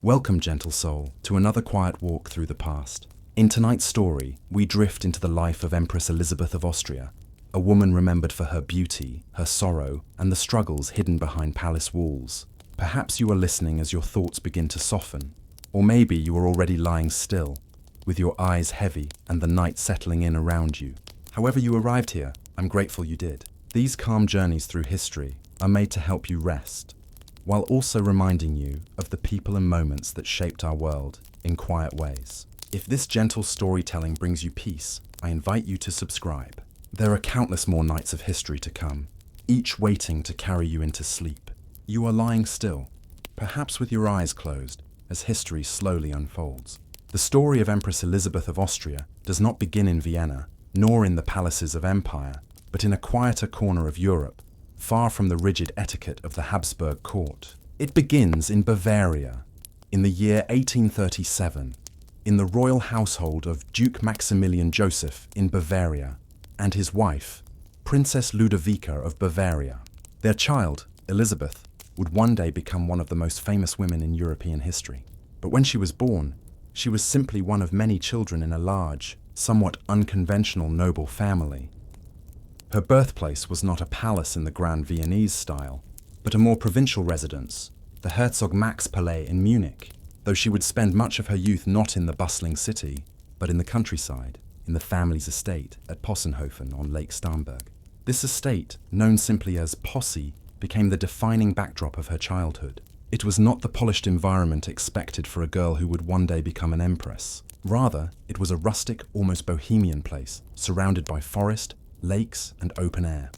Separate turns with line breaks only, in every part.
Welcome, gentle soul, to another quiet walk through the past. In tonight's story, we drift into the life of Empress Elisabeth of Austria, a woman remembered for her beauty, her sorrow, and the struggles hidden behind palace walls. Perhaps you are listening as your thoughts begin to soften, or maybe you are already lying still, with your eyes heavy and the night settling in around you. However you arrived here, I'm grateful you did. These calm journeys through history are made to help you rest, while also reminding you of the people and moments that shaped our world in quiet ways. If this gentle storytelling brings you peace, I invite you to subscribe. There are countless more nights of history to come, each waiting to carry you into sleep. You are lying still, perhaps with your eyes closed, as history slowly unfolds. The story of Empress Elisabeth of Austria does not begin in Vienna, nor in the palaces of empire, but in a quieter corner of Europe, far from the rigid etiquette of the Habsburg court. It begins in Bavaria, in the year 1837, in the royal household of Duke Maximilian Joseph in Bavaria, and his wife, Princess Ludovica of Bavaria. Their child, Elizabeth, would one day become one of the most famous women in European history. But when she was born, she was simply one of many children in a large, somewhat unconventional noble family. Her birthplace was not a palace in the grand Viennese style, but a more provincial residence, the Herzog Max Palais in Munich, though she would spend much of her youth not in the bustling city, but in the countryside, in the family's estate at Possenhofen on Lake Starnberg. This estate, known simply as Posse, became the defining backdrop of her childhood. It was not the polished environment expected for a girl who would one day become an empress. Rather, it was a rustic, almost bohemian place, surrounded by forest, lakes, and open air.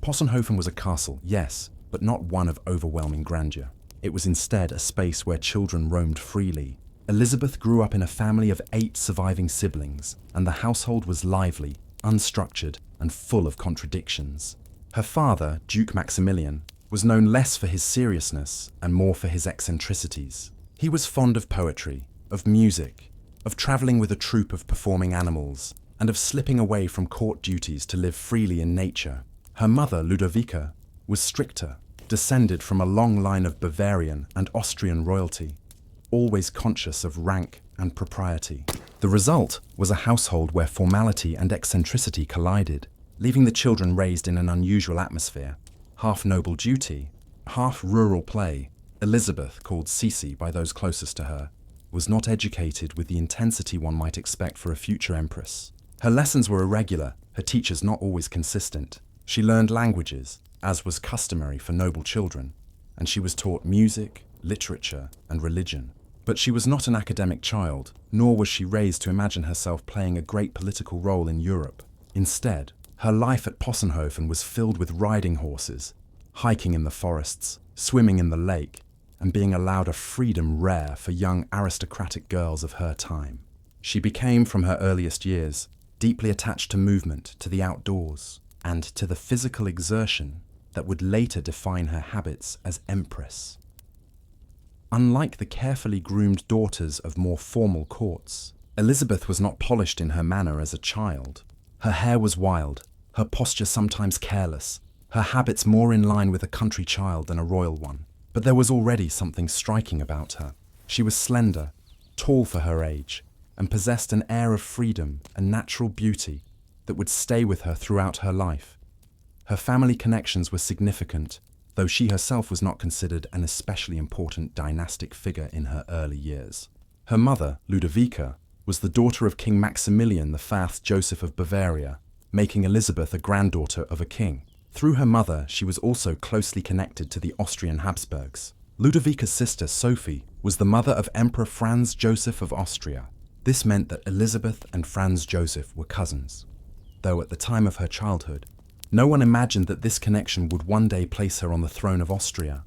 Possenhofen was a castle, yes, but not one of overwhelming grandeur. It was instead a space where children roamed freely. Elizabeth grew up in a family of 8 surviving siblings, and the household was lively, unstructured, and full of contradictions. Her father, Duke Maximilian, was known less for his seriousness and more for his eccentricities. He was fond of poetry, of music, of traveling with a troupe of performing animals, and of slipping away from court duties to live freely in nature. Her mother, Ludovica, was stricter, descended from a long line of Bavarian and Austrian royalty, always conscious of rank and propriety. The result was a household where formality and eccentricity collided, leaving the children raised in an unusual atmosphere, half noble duty, half rural play. Elizabeth, called Sisi by those closest to her, was not educated with the intensity one might expect for a future empress. Her lessons were irregular, her teachers not always consistent. She learned languages, as was customary for noble children, and she was taught music, literature, and religion. But she was not an academic child, nor was she raised to imagine herself playing a great political role in Europe. Instead, her life at Possenhofen was filled with riding horses, hiking in the forests, swimming in the lake, and being allowed a freedom rare for young aristocratic girls of her time. She became, from her earliest years, deeply attached to movement, to the outdoors, and to the physical exertion that would later define her habits as empress. Unlike the carefully groomed daughters of more formal courts, Elizabeth was not polished in her manner as a child. Her hair was wild, her posture sometimes careless, her habits more in line with a country child than a royal one. But there was already something striking about her. She was slender, tall for her age, and possessed an air of freedom and natural beauty that would stay with her throughout her life. Her family connections were significant, though she herself was not considered an especially important dynastic figure in her early years. Her mother, Ludovica, was the daughter of King Maximilian I Joseph of Bavaria, making Elizabeth a granddaughter of a king. Through her mother, she was also closely connected to the Austrian Habsburgs. Ludovica's sister, Sophie, was the mother of Emperor Franz Joseph of Austria. This meant that Elizabeth and Franz Joseph were cousins, though at the time of her childhood, no one imagined that this connection would one day place her on the throne of Austria.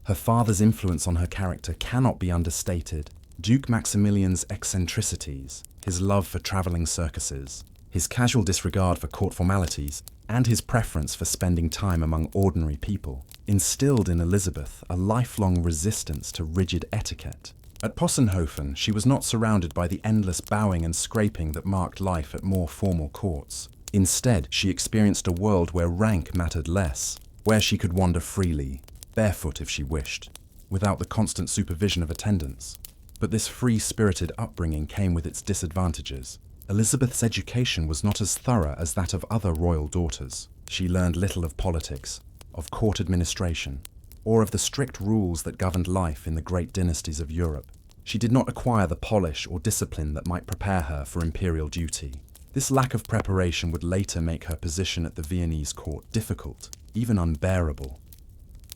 Her father's influence on her character cannot be understated. Duke Maximilian's eccentricities, his love for traveling circuses, his casual disregard for court formalities, and his preference for spending time among ordinary people, instilled in Elizabeth a lifelong resistance to rigid etiquette. At Possenhofen, she was not surrounded by the endless bowing and scraping that marked life at more formal courts. Instead, she experienced a world where rank mattered less, where she could wander freely, barefoot if she wished, without the constant supervision of attendants. But this free-spirited upbringing came with its disadvantages. Elizabeth's education was not as thorough as that of other royal daughters. She learned little of politics, of court administration, or of the strict rules that governed life in the great dynasties of Europe. She did not acquire the polish or discipline that might prepare her for imperial duty. This lack of preparation would later make her position at the Viennese court difficult, even unbearable.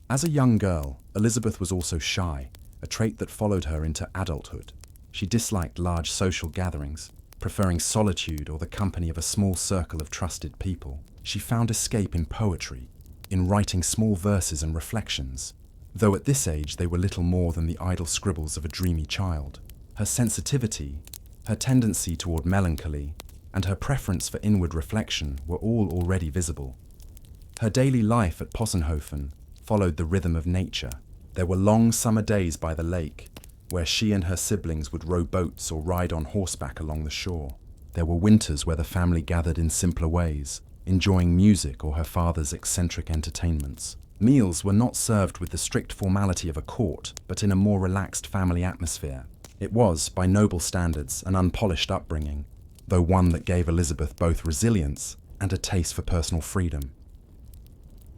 As a young girl, Elizabeth was also shy, a trait that followed her into adulthood. She disliked large social gatherings, preferring solitude or the company of a small circle of trusted people. She found escape in poetry, in writing small verses and reflections, though at this age they were little more than the idle scribbles of a dreamy child. Her sensitivity, her tendency toward melancholy, and her preference for inward reflection were all already visible. Her daily life at Possenhofen followed the rhythm of nature. There were long summer days by the lake, where she and her siblings would row boats or ride on horseback along the shore. There were winters where the family gathered in simpler ways, enjoying music or her father's eccentric entertainments. Meals were not served with the strict formality of a court, but in a more relaxed family atmosphere. It was, by noble standards, an unpolished upbringing, though one that gave Elizabeth both resilience and a taste for personal freedom.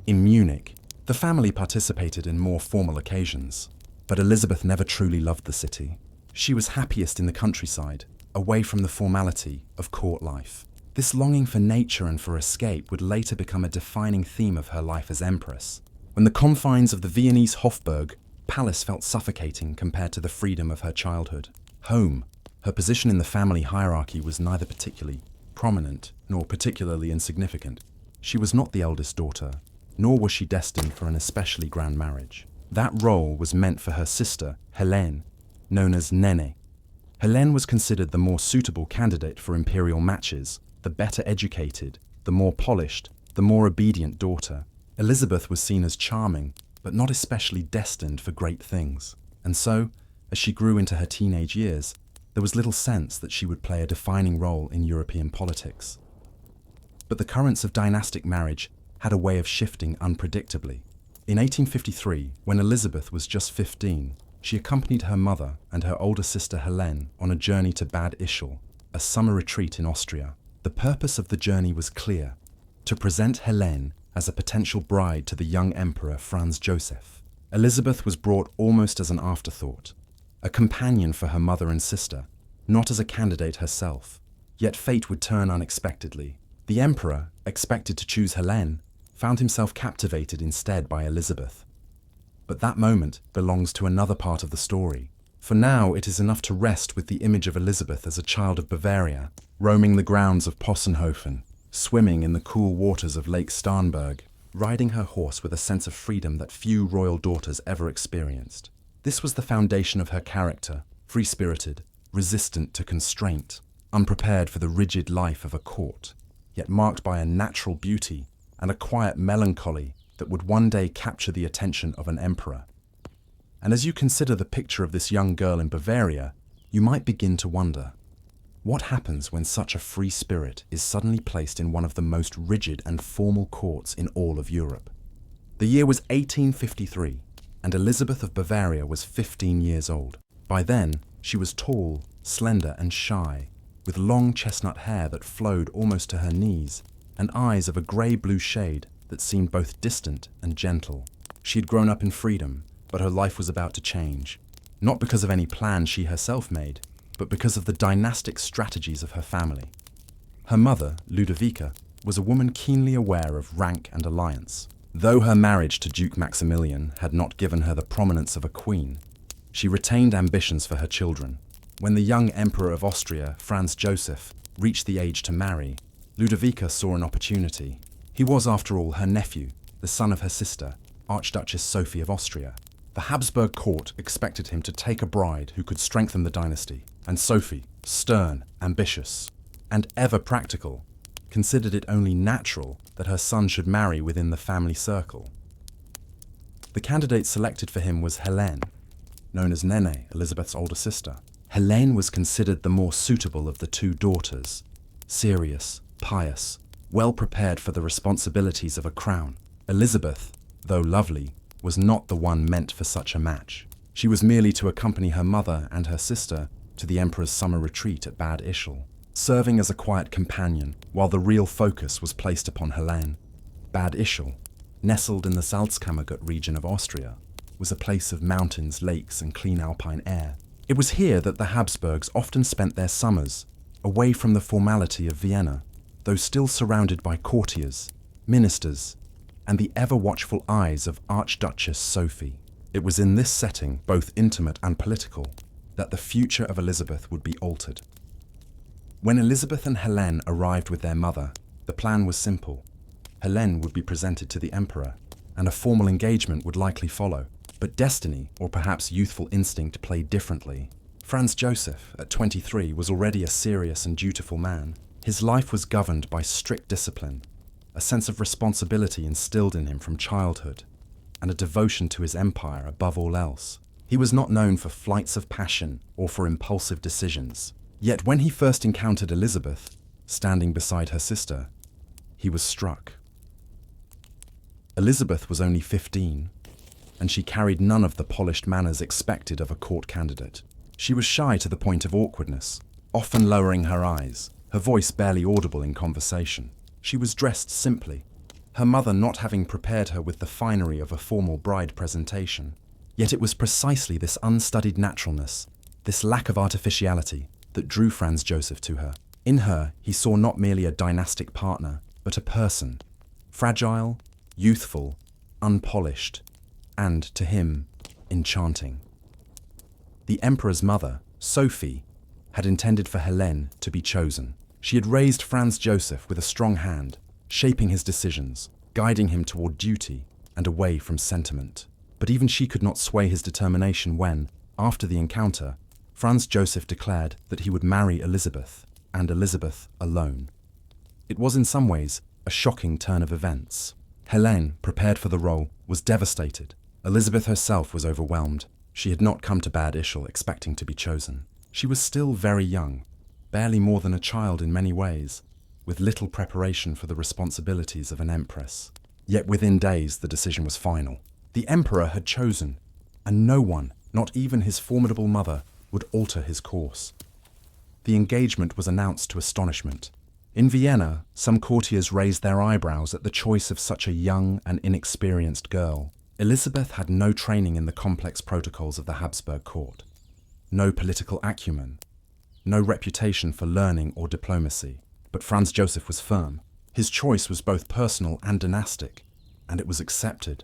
In Munich, the family participated in more formal occasions, but Elizabeth never truly loved the city. She was happiest in the countryside, away from the formality of court life. This longing for nature and for escape would later become a defining theme of her life as empress. When the confines of the Viennese Hofburg palace felt suffocating compared to the freedom of her childhood. Home, her position in the family hierarchy, was neither particularly prominent nor particularly insignificant. She was not the eldest daughter, nor was she destined for an especially grand marriage. That role was meant for her sister, Helene, known as Nene. Helene was considered the more suitable candidate for imperial matches, the better educated, the more polished, the more obedient daughter. Elizabeth was seen as charming, but not especially destined for great things. And so, as she grew into her teenage years, there was little sense that she would play a defining role in European politics. But the currents of dynastic marriage had a way of shifting unpredictably. In 1853, when Elizabeth was just 15, she accompanied her mother and her older sister Helene on a journey to Bad Ischl, a summer retreat in Austria. The purpose of the journey was clear: to present Helene as a potential bride to the young emperor Franz Joseph. Elizabeth was brought almost as an afterthought, a companion for her mother and sister, not as a candidate herself. Yet fate would turn unexpectedly. The emperor, expected to choose Helene, found himself captivated instead by Elizabeth. But that moment belongs to another part of the story. For now, it is enough to rest with the image of Elizabeth as a child of Bavaria, roaming the grounds of Possenhofen, swimming in the cool waters of Lake Starnberg, riding her horse with a sense of freedom that few royal daughters ever experienced. This was the foundation of her character: free-spirited, resistant to constraint, unprepared for the rigid life of a court, yet marked by a natural beauty and a quiet melancholy that would one day capture the attention of an emperor. And as you consider the picture of this young girl in Bavaria, you might begin to wonder, what happens when such a free spirit is suddenly placed in one of the most rigid and formal courts in all of Europe? The year was 1853, and Elizabeth of Bavaria was 15 years old. By then, she was tall, slender, and shy, with long chestnut hair that flowed almost to her knees, and eyes of a grey-blue shade that seemed both distant and gentle. She had grown up in freedom, but her life was about to change, not because of any plan she herself made, but because of the dynastic strategies of her family. Her mother, Ludovica, was a woman keenly aware of rank and alliance. Though her marriage to Duke Maximilian had not given her the prominence of a queen, she retained ambitions for her children. When the young Emperor of Austria, Franz Joseph, reached the age to marry, Ludovica saw an opportunity. He was, after all, her nephew, the son of her sister, Archduchess Sophie of Austria. The Habsburg court expected him to take a bride who could strengthen the dynasty, and Sophie, stern, ambitious, and ever practical, considered it only natural that her son should marry within the family circle. The candidate selected for him was Helene, known as Nene, Elizabeth's older sister. Helene was considered the more suitable of the two daughters, serious, pious, well prepared for the responsibilities of a crown. Elizabeth, though lovely, was not the one meant for such a match. She was merely to accompany her mother and her sister to the emperor's summer retreat at Bad Ischl, serving as a quiet companion while the real focus was placed upon Helene. Bad Ischl, nestled in the Salzkammergut region of Austria, was a place of mountains, lakes, and clean alpine air. It was here that the Habsburgs often spent their summers, away from the formality of Vienna, though still surrounded by courtiers, ministers, and the ever-watchful eyes of Archduchess Sophie. It was in this setting, both intimate and political, that the future of Elizabeth would be altered. When Elizabeth and Helene arrived with their mother, the plan was simple. Helene would be presented to the emperor, and a formal engagement would likely follow. But destiny, or perhaps youthful instinct, played differently. Franz Joseph, at 23, was already a serious and dutiful man. His life was governed by strict discipline, a sense of responsibility instilled in him from childhood, and a devotion to his empire above all else. He was not known for flights of passion or for impulsive decisions. Yet when he first encountered Elizabeth, standing beside her sister, he was struck. Elizabeth was only 15, and she carried none of the polished manners expected of a court candidate. She was shy to the point of awkwardness, often lowering her eyes, her voice barely audible in conversation. She was dressed simply, her mother not having prepared her with the finery of a formal bride presentation. Yet it was precisely this unstudied naturalness, this lack of artificiality, that drew Franz Joseph to her. In her, he saw not merely a dynastic partner, but a person, fragile, youthful, unpolished, and, to him, enchanting. The emperor's mother, Sophie, had intended for Helene to be chosen. She had raised Franz Joseph with a strong hand, shaping his decisions, guiding him toward duty and away from sentiment. But even she could not sway his determination when, after the encounter, Franz Joseph declared that he would marry Elizabeth, and Elizabeth alone. It was in some ways a shocking turn of events. Helene, prepared for the role, was devastated. Elizabeth herself was overwhelmed. She had not come to Bad Ischl expecting to be chosen. She was still very young, barely more than a child in many ways, with little preparation for the responsibilities of an empress. Yet within days the decision was final. The emperor had chosen, and no one, not even his formidable mother, would alter his course. The engagement was announced to astonishment. In Vienna, some courtiers raised their eyebrows at the choice of such a young and inexperienced girl. Elizabeth had no training in the complex protocols of the Habsburg court, no political acumen, no reputation for learning or diplomacy. But Franz Joseph was firm. His choice was both personal and dynastic, and it was accepted.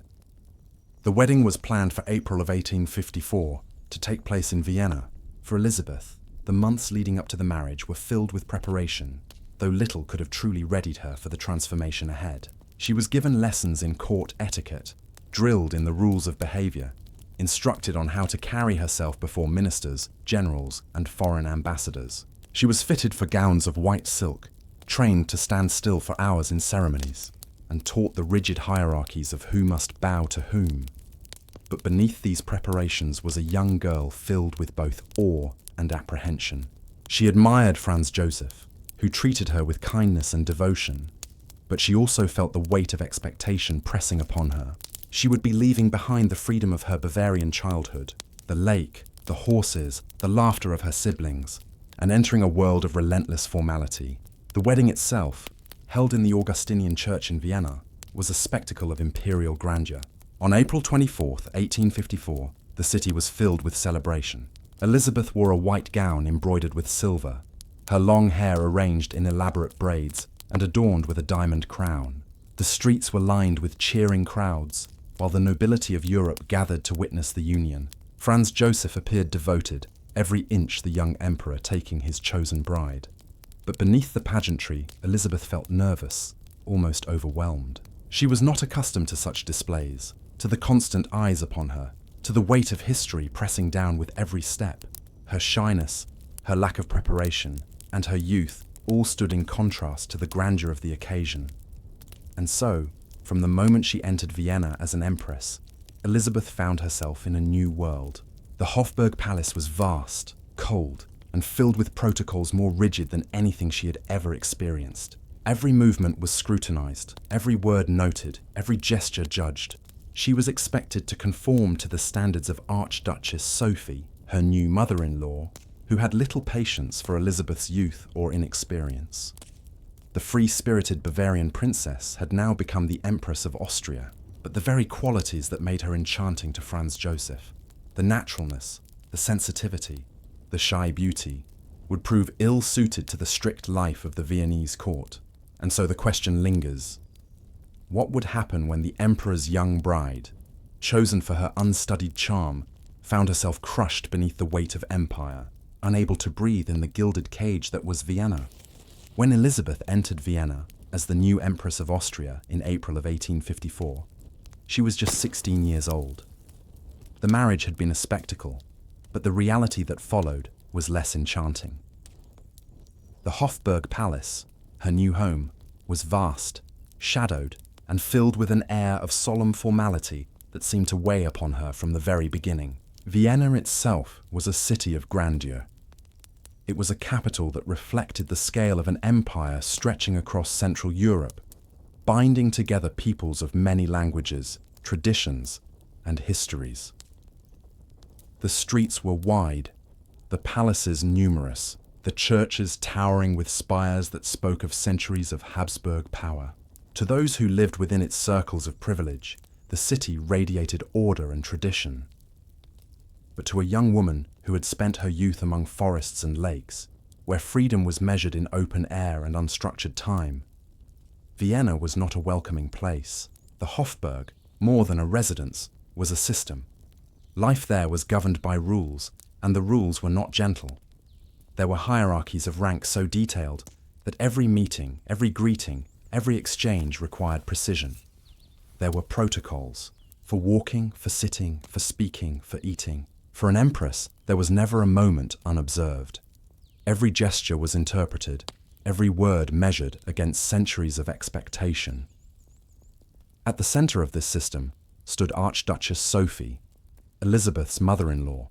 The wedding was planned for April of 1854 to take place in Vienna. For Elizabeth, the months leading up to the marriage were filled with preparation, though little could have truly readied her for the transformation ahead. She was given lessons in court etiquette, drilled in the rules of behavior, instructed on how to carry herself before ministers, generals, and foreign ambassadors. She was fitted for gowns of white silk, trained to stand still for hours in ceremonies, and taught the rigid hierarchies of who must bow to whom. But beneath these preparations was a young girl filled with both awe and apprehension. She admired Franz Joseph, who treated her with kindness and devotion, but she also felt the weight of expectation pressing upon her. She would be leaving behind the freedom of her Bavarian childhood, the lake, the horses, the laughter of her siblings, and entering a world of relentless formality. The wedding itself, held in the Augustinian church in Vienna, was a spectacle of imperial grandeur. On April 24, 1854, the city was filled with celebration. Elizabeth wore a white gown embroidered with silver, her long hair arranged in elaborate braids and adorned with a diamond crown. The streets were lined with cheering crowds, while the nobility of Europe gathered to witness the union. Franz Joseph appeared devoted, every inch the young emperor taking his chosen bride. But beneath the pageantry, Elizabeth felt nervous, almost overwhelmed. She was not accustomed to such displays, to the constant eyes upon her, to the weight of history pressing down with every step. Her shyness, her lack of preparation, and her youth all stood in contrast to the grandeur of the occasion. And so, from the moment she entered Vienna as an empress, Elizabeth found herself in a new world. The Hofburg Palace was vast, cold, and filled with protocols more rigid than anything she had ever experienced. Every movement was scrutinized, every word noted, every gesture judged. She was expected to conform to the standards of Archduchess Sophie, her new mother-in-law, who had little patience for Elizabeth's youth or inexperience. The free-spirited Bavarian princess had now become the Empress of Austria, but the very qualities that made her enchanting to Franz Joseph, the naturalness, the sensitivity, the shy beauty, would prove ill-suited to the strict life of the Viennese court. And so the question lingers: what would happen when the emperor's young bride, chosen for her unstudied charm, found herself crushed beneath the weight of empire, unable to breathe in the gilded cage that was Vienna? When Elizabeth entered Vienna as the new Empress of Austria in April of 1854, she was just 16 years old. The marriage had been a spectacle, but the reality that followed was less enchanting. The Hofburg Palace, her new home, was vast, shadowed, and filled with an air of solemn formality that seemed to weigh upon her from the very beginning. Vienna itself was a city of grandeur. It was a capital that reflected the scale of an empire stretching across Central Europe, binding together peoples of many languages, traditions, and histories. The streets were wide, the palaces numerous, the churches towering with spires that spoke of centuries of Habsburg power. To those who lived within its circles of privilege, the city radiated order and tradition. But to a young woman who had spent her youth among forests and lakes, where freedom was measured in open air and unstructured time, Vienna was not a welcoming place. The Hofburg, more than a residence, was a system. Life there was governed by rules, and the rules were not gentle. There were hierarchies of rank so detailed that every meeting, every greeting, every exchange required precision. There were protocols for walking, for sitting, for speaking, for eating. For an empress, there was never a moment unobserved. Every gesture was interpreted, every word measured against centuries of expectation. At the center of this system stood Archduchess Sophie, Elizabeth's mother-in-law.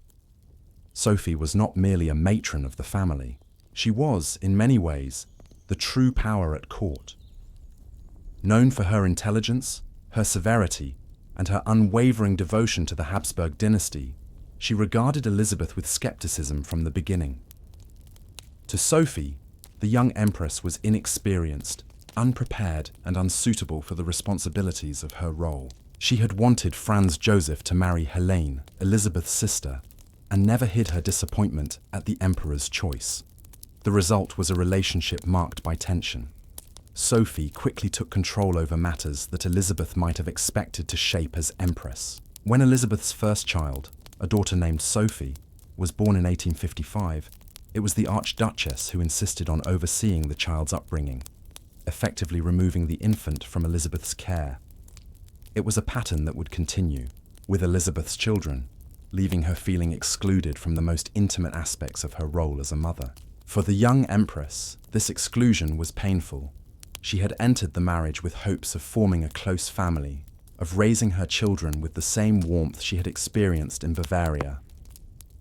Sophie was not merely a matron of the family. She was, in many ways, the true power at court. Known for her intelligence, her severity, and her unwavering devotion to the Habsburg dynasty, she regarded Elizabeth with skepticism from the beginning. To Sophie, the young empress was inexperienced, unprepared, and unsuitable for the responsibilities of her role. She had wanted Franz Joseph to marry Helene, Elizabeth's sister, and never hid her disappointment at the emperor's choice. The result was a relationship marked by tension. Sophie quickly took control over matters that Elizabeth might have expected to shape as empress. When Elizabeth's first child, a daughter named Sophie, was born in 1855, it was the Archduchess who insisted on overseeing the child's upbringing, effectively removing the infant from Elizabeth's care. It was a pattern that would continue, with Elizabeth's children, leaving her feeling excluded from the most intimate aspects of her role as a mother. For the young empress, this exclusion was painful. She had entered the marriage with hopes of forming a close family, of raising her children with the same warmth she had experienced in Bavaria.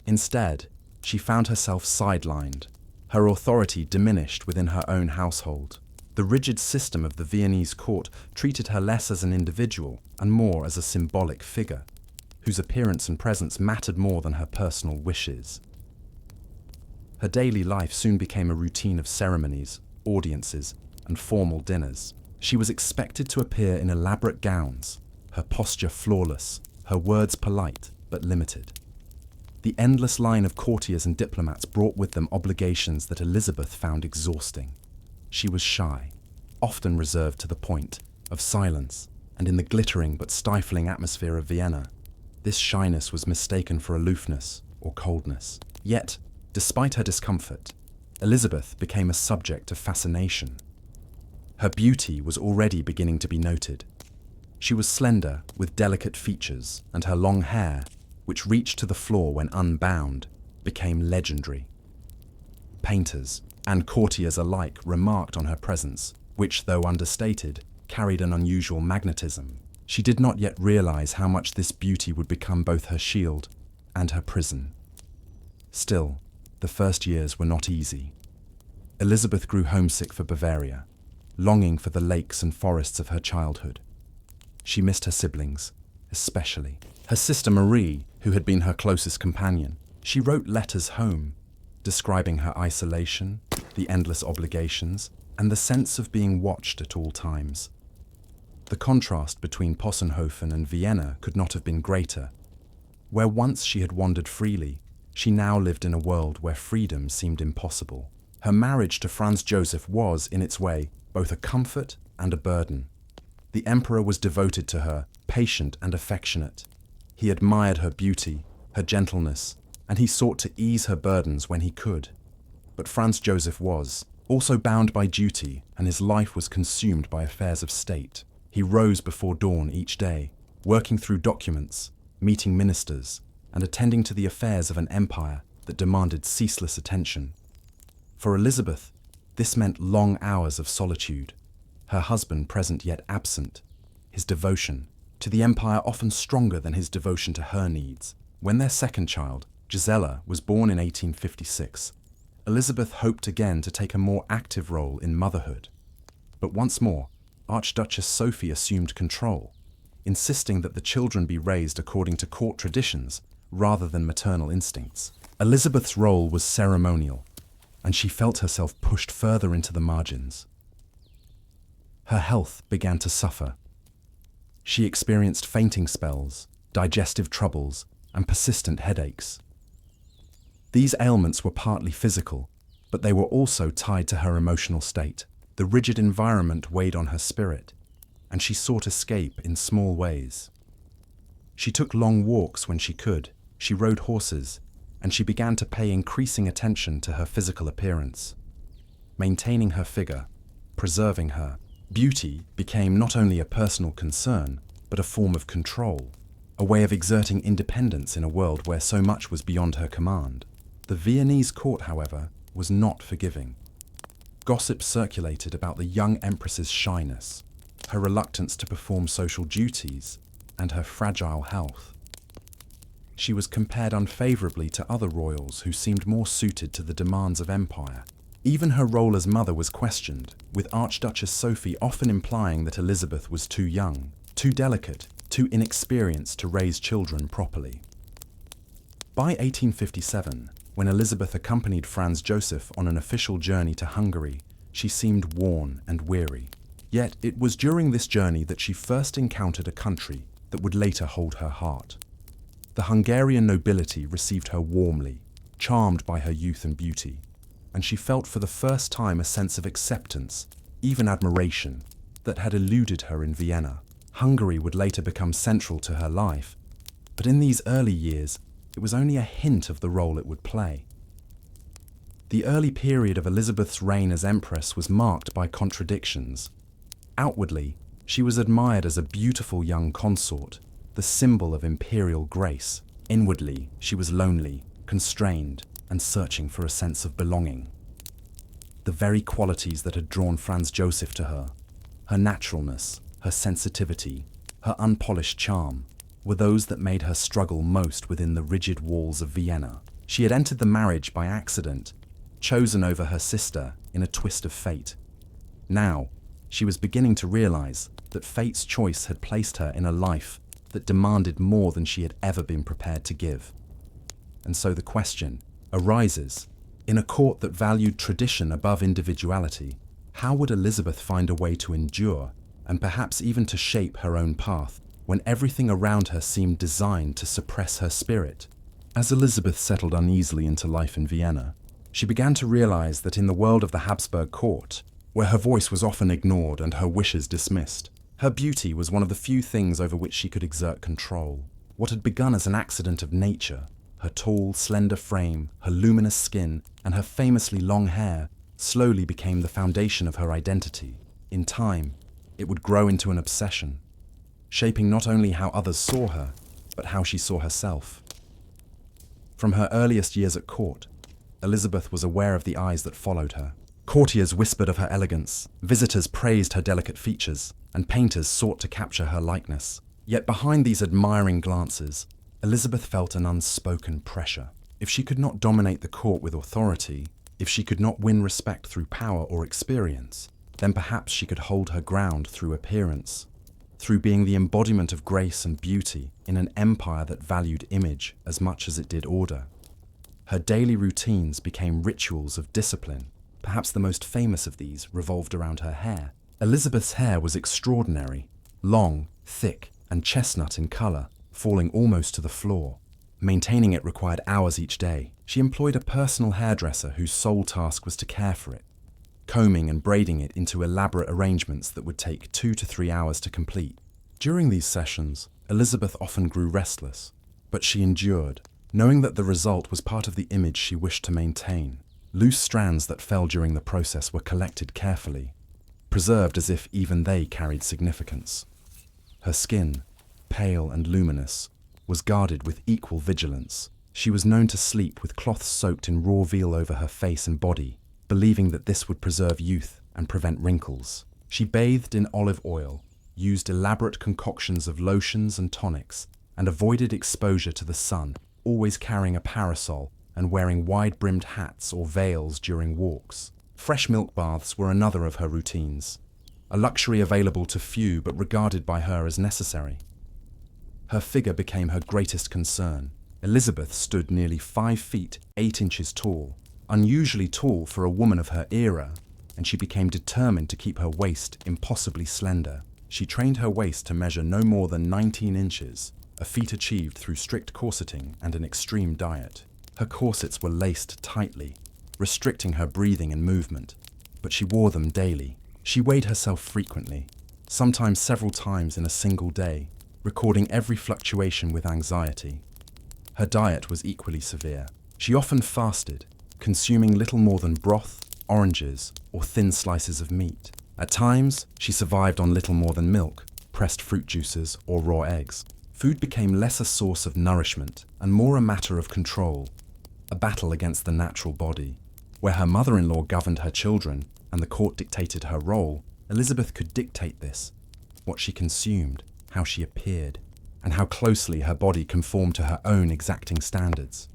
Instead, she found herself sidelined, her authority diminished within her own household. The rigid system of the Viennese court treated her less as an individual and more as a symbolic figure, whose appearance and presence mattered more than her personal wishes. Her daily life soon became a routine of ceremonies, audiences, and formal dinners. She was expected to appear in elaborate gowns, her posture flawless, her words polite but limited. The endless line of courtiers and diplomats brought with them obligations that Elizabeth found exhausting. She was shy, often reserved to the point of silence, and in the glittering but stifling atmosphere of Vienna, this shyness was mistaken for aloofness or coldness. Yet, despite her discomfort, Elizabeth became a subject of fascination. Her beauty was already beginning to be noted. She was slender, with delicate features, and her long hair, which reached to the floor when unbound, became legendary. Painters and courtiers alike remarked on her presence, which, though understated, carried an unusual magnetism. She did not yet realize how much this beauty would become both her shield and her prison. Still, the first years were not easy. Elizabeth grew homesick for Bavaria, longing for the lakes and forests of her childhood. She missed her siblings, especially. Her sister Marie, who had been her closest companion, she wrote letters home, describing her isolation, the endless obligations, and the sense of being watched at all times. The contrast between Possenhofen and Vienna could not have been greater. Where once she had wandered freely, she now lived in a world where freedom seemed impossible. Her marriage to Franz Joseph was, in its way, both a comfort and a burden. The emperor was devoted to her, patient and affectionate. He admired her beauty, her gentleness, and he sought to ease her burdens when he could. But Franz Joseph was also bound by duty, and his life was consumed by affairs of state. He rose before dawn each day, working through documents, meeting ministers, and attending to the affairs of an empire that demanded ceaseless attention. For Elizabeth, this meant long hours of solitude, her husband present yet absent, his devotion to the empire often stronger than his devotion to her needs. When their second child, Gisela, was born in 1856, Elizabeth hoped again to take a more active role in motherhood. But once more, Archduchess Sophie assumed control, insisting that the children be raised according to court traditions rather than maternal instincts. Elizabeth's role was ceremonial, and she felt herself pushed further into the margins. Her health began to suffer. She experienced fainting spells, digestive troubles, and persistent headaches. These ailments were partly physical, but they were also tied to her emotional state. The rigid environment weighed on her spirit, and she sought escape in small ways. She took long walks when she could, she rode horses, and she began to pay increasing attention to her physical appearance. Maintaining her figure, preserving her beauty became not only a personal concern, but a form of control, a way of exerting independence in a world where so much was beyond her command. The Viennese court, however, was not forgiving. Gossip circulated about the young empress's shyness, her reluctance to perform social duties, and her fragile health. She was compared unfavorably to other royals who seemed more suited to the demands of empire. Even her role as mother was questioned, with Archduchess Sophie often implying that Elizabeth was too young, too delicate, too inexperienced to raise children properly. By 1857, when Elizabeth accompanied Franz Joseph on an official journey to Hungary, she seemed worn and weary. Yet it was during this journey that she first encountered a country that would later hold her heart. The Hungarian nobility received her warmly, charmed by her youth and beauty, and she felt for the first time a sense of acceptance, even admiration, that had eluded her in Vienna. Hungary would later become central to her life, but in these early years, it was only a hint of the role it would play. The early period of Elizabeth's reign as empress was marked by contradictions. Outwardly, she was admired as a beautiful young consort, the symbol of imperial grace. Inwardly, she was lonely, constrained, and searching for a sense of belonging. The very qualities that had drawn Franz Joseph to her, her naturalness, her sensitivity, her unpolished charm, were those that made her struggle most within the rigid walls of Vienna. She had entered the marriage by accident, chosen over her sister in a twist of fate. Now, she was beginning to realize that fate's choice had placed her in a life that demanded more than she had ever been prepared to give. And so the question arises, in a court that valued tradition above individuality, how would Elizabeth find a way to endure, and perhaps even to shape her own path, when everything around her seemed designed to suppress her spirit? As Elizabeth settled uneasily into life in Vienna, she began to realize that in the world of the Habsburg court, where her voice was often ignored and her wishes dismissed, her beauty was one of the few things over which she could exert control. What had begun as an accident of nature, her tall, slender frame, her luminous skin, and her famously long hair, slowly became the foundation of her identity. In time, it would grow into an obsession, shaping not only how others saw her, but how she saw herself. From her earliest years at court, Elizabeth was aware of the eyes that followed her. Courtiers whispered of her elegance, visitors praised her delicate features, and painters sought to capture her likeness. Yet behind these admiring glances, Elizabeth felt an unspoken pressure. If she could not dominate the court with authority, if she could not win respect through power or experience, then perhaps she could hold her ground through appearance. through being the embodiment of grace and beauty in an empire that valued image as much as it did order. Her daily routines became rituals of discipline. Perhaps the most famous of these revolved around her hair. Elizabeth's hair was extraordinary, long, thick, and chestnut in colour, falling almost to the floor. Maintaining it required hours each day. She employed a personal hairdresser whose sole task was to care for it, combing and braiding it into elaborate arrangements that would take 2 to 3 hours to complete. During these sessions, Elizabeth often grew restless, but she endured, knowing that the result was part of the image she wished to maintain. Loose strands that fell during the process were collected carefully, preserved as if even they carried significance. Her skin, pale and luminous, was guarded with equal vigilance. She was known to sleep with cloths soaked in raw veal over her face and body, believing that this would preserve youth and prevent wrinkles. She bathed in olive oil, used elaborate concoctions of lotions and tonics, and avoided exposure to the sun, always carrying a parasol and wearing wide-brimmed hats or veils during walks. Fresh milk baths were another of her routines, a luxury available to few but regarded by her as necessary. Her figure became her greatest concern. Elizabeth stood nearly 5 feet 8 inches tall, unusually tall for a woman of her era, and she became determined to keep her waist impossibly slender. She trained her waist to measure no more than 19 inches, a feat achieved through strict corseting and an extreme diet. Her corsets were laced tightly, restricting her breathing and movement, but she wore them daily. She weighed herself frequently, sometimes several times in a single day, recording every fluctuation with anxiety. Her diet was equally severe. She often fasted, consuming little more than broth, oranges, or thin slices of meat. At times, she survived on little more than milk, pressed fruit juices, or raw eggs. Food became less a source of nourishment and more a matter of control, a battle against the natural body. Where her mother-in-law governed her children and the court dictated her role, Elizabeth could dictate this, what she consumed, how she appeared, and how closely her body conformed to her own exacting standards.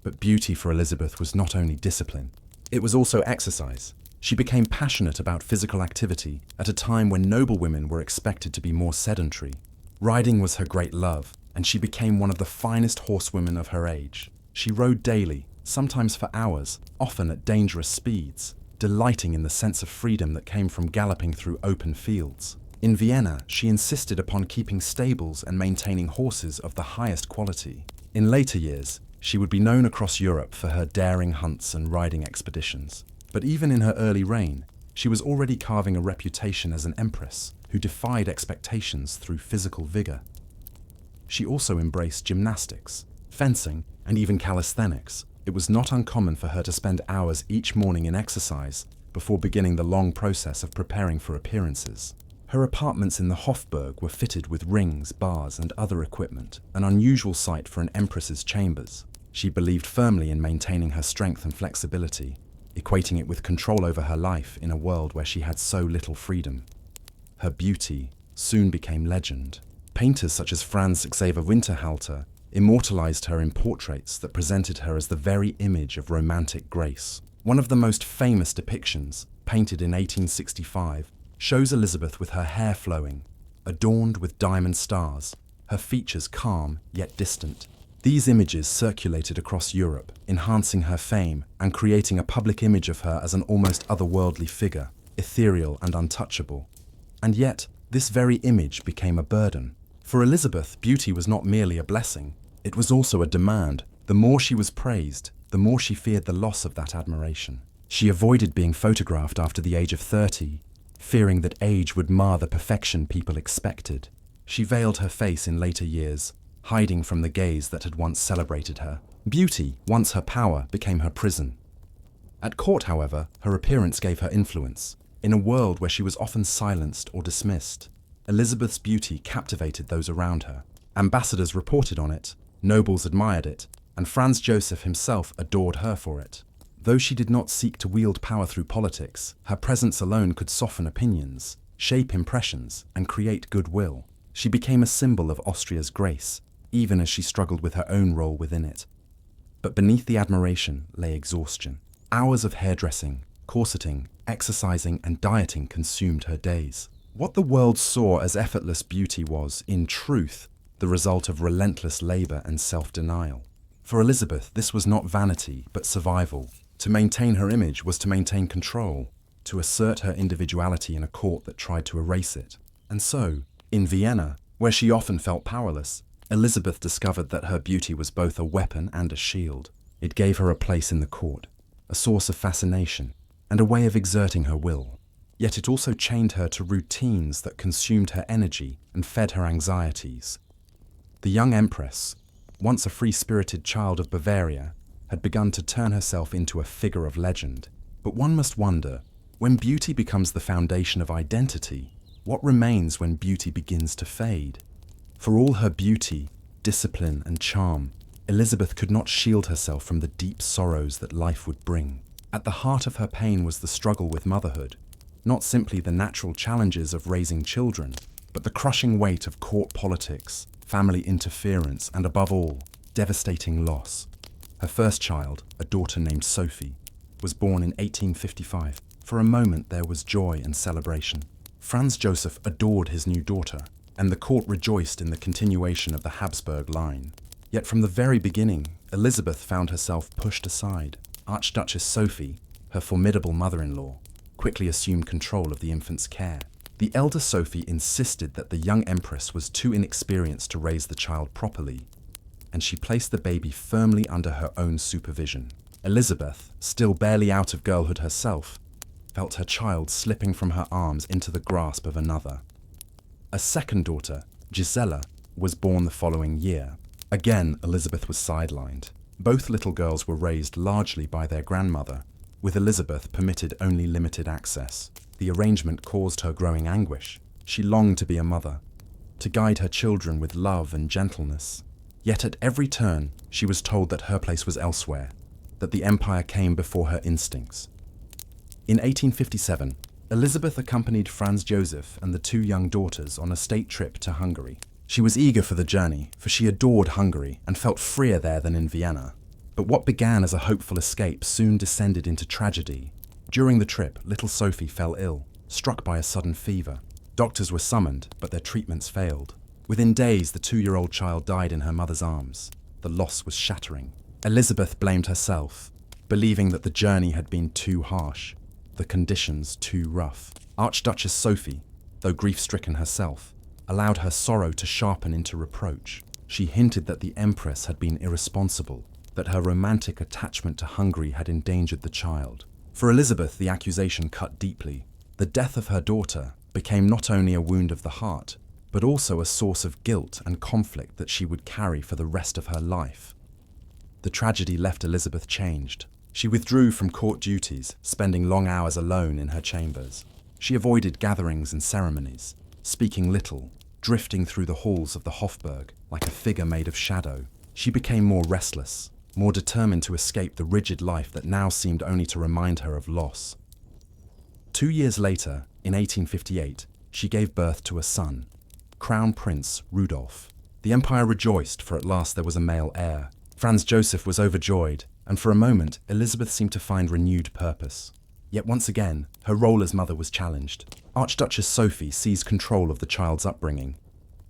But beauty for Elizabeth was not only discipline, it was also exercise. She became passionate about physical activity at a time when noble women were expected to be more sedentary. Riding was her great love, and she became one of the finest horsewomen of her age. She rode daily, sometimes for hours, often at dangerous speeds, delighting in the sense of freedom that came from galloping through open fields. In Vienna, she insisted upon keeping stables and maintaining horses of the highest quality. In later years, she would be known across Europe for her daring hunts and riding expeditions. But even in her early reign, she was already carving a reputation as an empress who defied expectations through physical vigor. She also embraced gymnastics, fencing, and even calisthenics. It was not uncommon for her to spend hours each morning in exercise before beginning the long process of preparing for appearances. Her apartments in the Hofburg were fitted with rings, bars, and other equipment, an unusual sight for an empress's chambers. She believed firmly in maintaining her strength and flexibility, equating it with control over her life in a world where she had so little freedom. Her beauty soon became legend. Painters such as Franz Xaver Winterhalter immortalized her in portraits that presented her as the very image of romantic grace. One of the most famous depictions, painted in 1865, shows Elizabeth with her hair flowing, adorned with diamond stars, her features calm yet distant. These images circulated across Europe, enhancing her fame and creating a public image of her as an almost otherworldly figure, ethereal and untouchable. And yet, this very image became a burden. For Elizabeth, beauty was not merely a blessing, it was also a demand. The more she was praised, the more she feared the loss of that admiration. She avoided being photographed after the age of 30, fearing that age would mar the perfection people expected. She veiled her face in later years, hiding from the gaze that had once celebrated her. Beauty, once her power, became her prison. At court, however, her appearance gave her influence. In a world where she was often silenced or dismissed, Elizabeth's beauty captivated those around her. Ambassadors reported on it, nobles admired it, and Franz Joseph himself adored her for it. Though she did not seek to wield power through politics, her presence alone could soften opinions, shape impressions, and create goodwill. She became a symbol of Austria's grace, even as she struggled with her own role within it. But beneath the admiration lay exhaustion. Hours of hairdressing, corseting, exercising, and dieting consumed her days. What the world saw as effortless beauty was, in truth, the result of relentless labor and self-denial. For Elisabeth, this was not vanity, but survival. To maintain her image was to maintain control, to assert her individuality in a court that tried to erase it. And so, in Vienna, where she often felt powerless, Elisabeth discovered that her beauty was both a weapon and a shield. It gave her a place in the court, a source of fascination, and a way of exerting her will. Yet it also chained her to routines that consumed her energy and fed her anxieties. The young empress, once a free-spirited child of Bavaria, had begun to turn herself into a figure of legend. But one must wonder, when beauty becomes the foundation of identity, what remains when beauty begins to fade? For all her beauty, discipline, and charm, Elisabeth could not shield herself from the deep sorrows that life would bring. At the heart of her pain was the struggle with motherhood, not simply the natural challenges of raising children, but the crushing weight of court politics, family interference, and above all, devastating loss. Her first child, a daughter named Sophie, was born in 1855. For a moment there was joy and celebration. Franz Joseph adored his new daughter, and the court rejoiced in the continuation of the Habsburg line. Yet from the very beginning, Elisabeth found herself pushed aside. Archduchess Sophie, her formidable mother-in-law, quickly assumed control of the infant's care. The elder Sophie insisted that the young empress was too inexperienced to raise the child properly, and she placed the baby firmly under her own supervision. Elisabeth, still barely out of girlhood herself, felt her child slipping from her arms into the grasp of another. A second daughter, Gisela, was born the following year. Again, Elisabeth was sidelined. Both little girls were raised largely by their grandmother, with Elisabeth permitted only limited access. The arrangement caused her growing anguish. She longed to be a mother, to guide her children with love and gentleness. Yet at every turn, she was told that her place was elsewhere, that the empire came before her instincts. In 1857, Elisabeth accompanied Franz Joseph and the two young daughters on a state trip to Hungary. She was eager for the journey, for she adored Hungary and felt freer there than in Vienna. But what began as a hopeful escape soon descended into tragedy. During the trip, little Sophie fell ill, struck by a sudden fever. Doctors were summoned, but their treatments failed. Within days, the 2-year-old child died in her mother's arms. The loss was shattering. Elisabeth blamed herself, believing that the journey had been too harsh, the conditions too rough. Archduchess Sophie, though grief-stricken herself, allowed her sorrow to sharpen into reproach. She hinted that the empress had been irresponsible, that her romantic attachment to Hungary had endangered the child. For Elisabeth, the accusation cut deeply. The death of her daughter became not only a wound of the heart, but also a source of guilt and conflict that she would carry for the rest of her life. The tragedy left Elisabeth changed. She withdrew from court duties, spending long hours alone in her chambers. She avoided gatherings and ceremonies, speaking little, drifting through the halls of the Hofburg like a figure made of shadow. She became more restless, more determined to escape the rigid life that now seemed only to remind her of loss. 2 years later, in 1858, she gave birth to a son, Crown Prince Rudolf. The empire rejoiced, for at last there was a male heir. Franz Joseph was overjoyed, and for a moment, Elisabeth seemed to find renewed purpose. Yet once again, her role as mother was challenged. Archduchess Sophie seized control of the child's upbringing,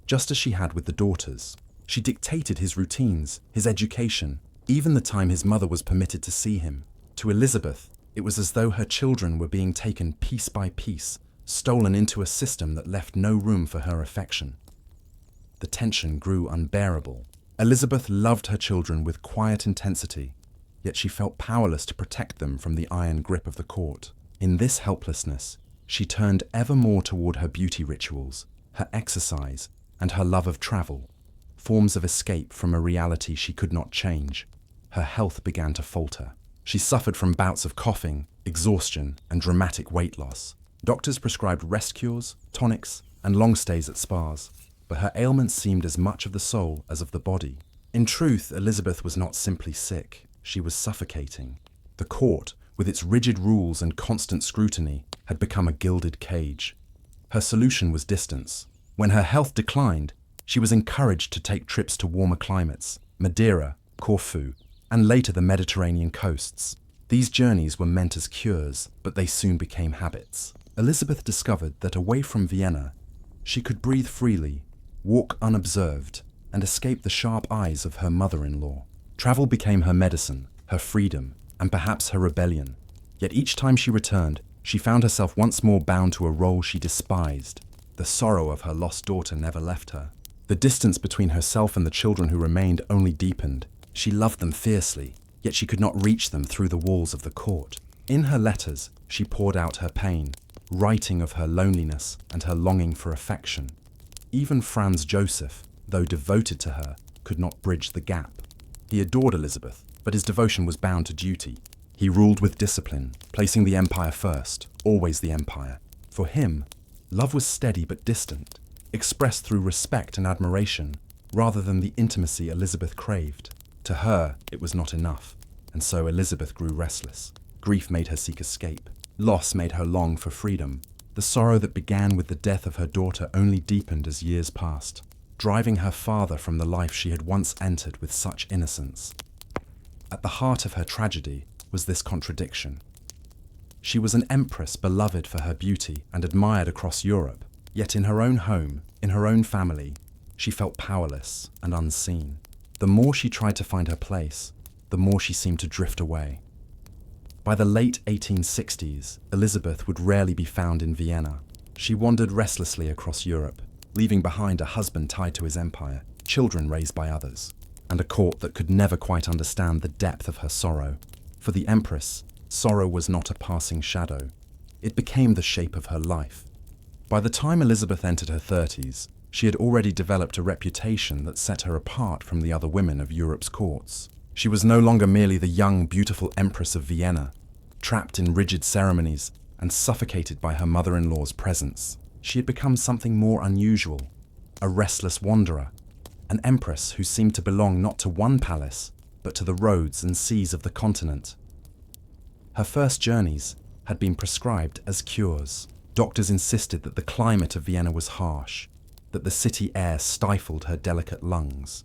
just as she had with the daughters. She dictated his routines, his education, even the time his mother was permitted to see him. To Elisabeth, it was as though her children were being taken piece by piece, stolen into a system that left no room for her affection. The tension grew unbearable. Elisabeth loved her children with quiet intensity, yet she felt powerless to protect them from the iron grip of the court. In this helplessness, she turned ever more toward her beauty rituals, her exercise, and her love of travel, forms of escape from a reality she could not change. Her health began to falter. She suffered from bouts of coughing, exhaustion, and dramatic weight loss. Doctors prescribed rest cures, tonics, and long stays at spas, but her ailments seemed as much of the soul as of the body. In truth, Elisabeth was not simply sick, she was suffocating. The court, with its rigid rules and constant scrutiny, had become a gilded cage. Her solution was distance. When her health declined, she was encouraged to take trips to warmer climates, Madeira, Corfu, and later the Mediterranean coasts. These journeys were meant as cures, but they soon became habits. Elizabeth discovered that away from Vienna, she could breathe freely, walk unobserved, and escape the sharp eyes of her mother-in-law. Travel became her medicine, her freedom, and perhaps her rebellion. Yet each time she returned, she found herself once more bound to a role she despised. The sorrow of her lost daughter never left her. The distance between herself and the children who remained only deepened. She loved them fiercely, yet she could not reach them through the walls of the court. In her letters, she poured out her pain, writing of her loneliness and her longing for affection. Even Franz Joseph, though devoted to her, could not bridge the gap. He adored Elizabeth, but his devotion was bound to duty. He ruled with discipline, placing the empire first, always the empire. For him, love was steady but distant, expressed through respect and admiration, rather than the intimacy Elizabeth craved. To her, it was not enough, and so Elizabeth grew restless. Grief made her seek escape. Loss made her long for freedom. The sorrow that began with the death of her daughter only deepened as years passed, driving her farther from the life she had once entered with such innocence. At the heart of her tragedy was this contradiction. She was an empress beloved for her beauty and admired across Europe, yet in her own home, in her own family, she felt powerless and unseen. The more she tried to find her place, the more she seemed to drift away. By the late 1860s, Elizabeth would rarely be found in Vienna. She wandered restlessly across Europe, leaving behind a husband tied to his empire, children raised by others, and a court that could never quite understand the depth of her sorrow. For the empress, sorrow was not a passing shadow. It became the shape of her life. By the time Elizabeth entered her 30s, she had already developed a reputation that set her apart from the other women of Europe's courts. She was no longer merely the young, beautiful Empress of Vienna, trapped in rigid ceremonies and suffocated by her mother-in-law's presence. She had become something more unusual, a restless wanderer, an empress who seemed to belong not to one palace, but to the roads and seas of the continent. Her first journeys had been prescribed as cures. Doctors insisted that the climate of Vienna was harsh, that the city air stifled her delicate lungs,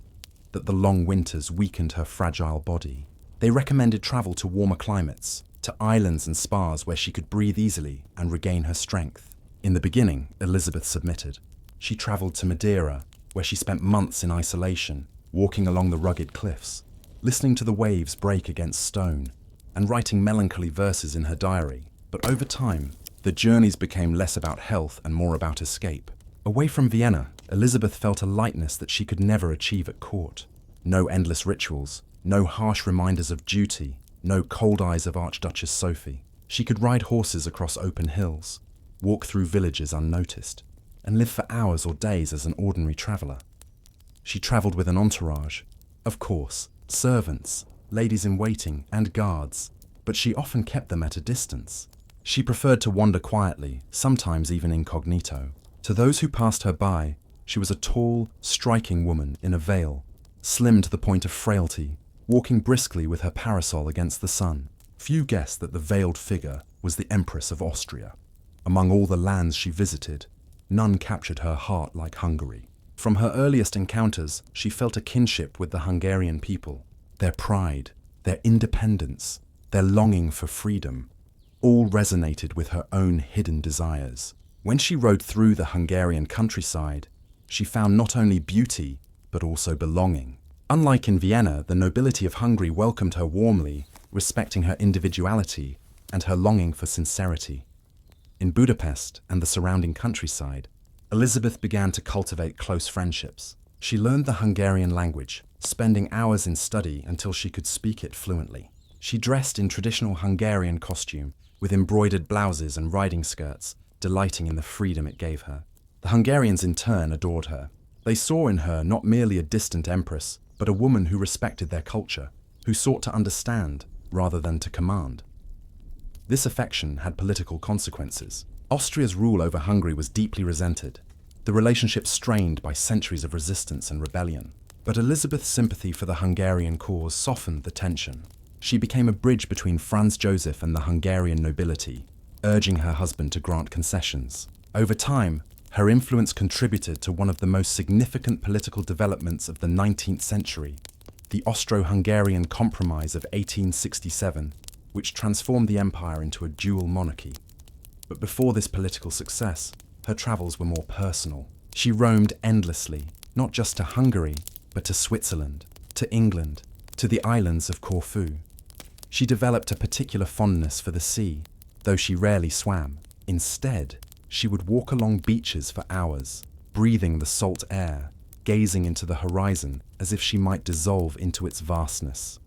that the long winters weakened her fragile body. They recommended travel to warmer climates, to islands and spas where she could breathe easily and regain her strength. In the beginning, Elizabeth submitted. She traveled to Madeira, where she spent months in isolation, walking along the rugged cliffs, listening to the waves break against stone, and writing melancholy verses in her diary. But over time, the journeys became less about health and more about escape. Away from Vienna, Elizabeth felt a lightness that she could never achieve at court. No endless rituals, no harsh reminders of duty, no cold eyes of Archduchess Sophie. She could ride horses across open hills, walk through villages unnoticed, and live for hours or days as an ordinary traveller. She travelled with an entourage, of course, servants, ladies-in-waiting, and guards, but she often kept them at a distance. She preferred to wander quietly, sometimes even incognito. To those who passed her by, she was a tall, striking woman in a veil, slim to the point of frailty, walking briskly with her parasol against the sun. Few guessed that the veiled figure was the Empress of Austria. Among all the lands she visited, none captured her heart like Hungary. From her earliest encounters, she felt a kinship with the Hungarian people. Their pride, their independence, their longing for freedom, all resonated with her own hidden desires. When she rode through the Hungarian countryside, she found not only beauty, but also belonging. Unlike in Vienna, the nobility of Hungary welcomed her warmly, respecting her individuality and her longing for sincerity. In Budapest and the surrounding countryside, Elizabeth began to cultivate close friendships. She learned the Hungarian language, spending hours in study until she could speak it fluently. She dressed in traditional Hungarian costume, with embroidered blouses and riding skirts, delighting in the freedom it gave her. The Hungarians in turn adored her. They saw in her not merely a distant empress, but a woman who respected their culture, who sought to understand rather than to command. This affection had political consequences. Austria's rule over Hungary was deeply resented, the relationship strained by centuries of resistance and rebellion. But Elizabeth's sympathy for the Hungarian cause softened the tension. She became a bridge between Franz Joseph and the Hungarian nobility, urging her husband to grant concessions. Over time, her influence contributed to one of the most significant political developments of the 19th century, the Austro-Hungarian Compromise of 1867, which transformed the empire into a dual monarchy. But before this political success, her travels were more personal. She roamed endlessly, not just to Hungary, but to Switzerland, to England, to the islands of Corfu. She developed a particular fondness for the sea, though she rarely swam. Instead, she would walk along beaches for hours, breathing the salt air, gazing into the horizon as if she might dissolve into its vastness.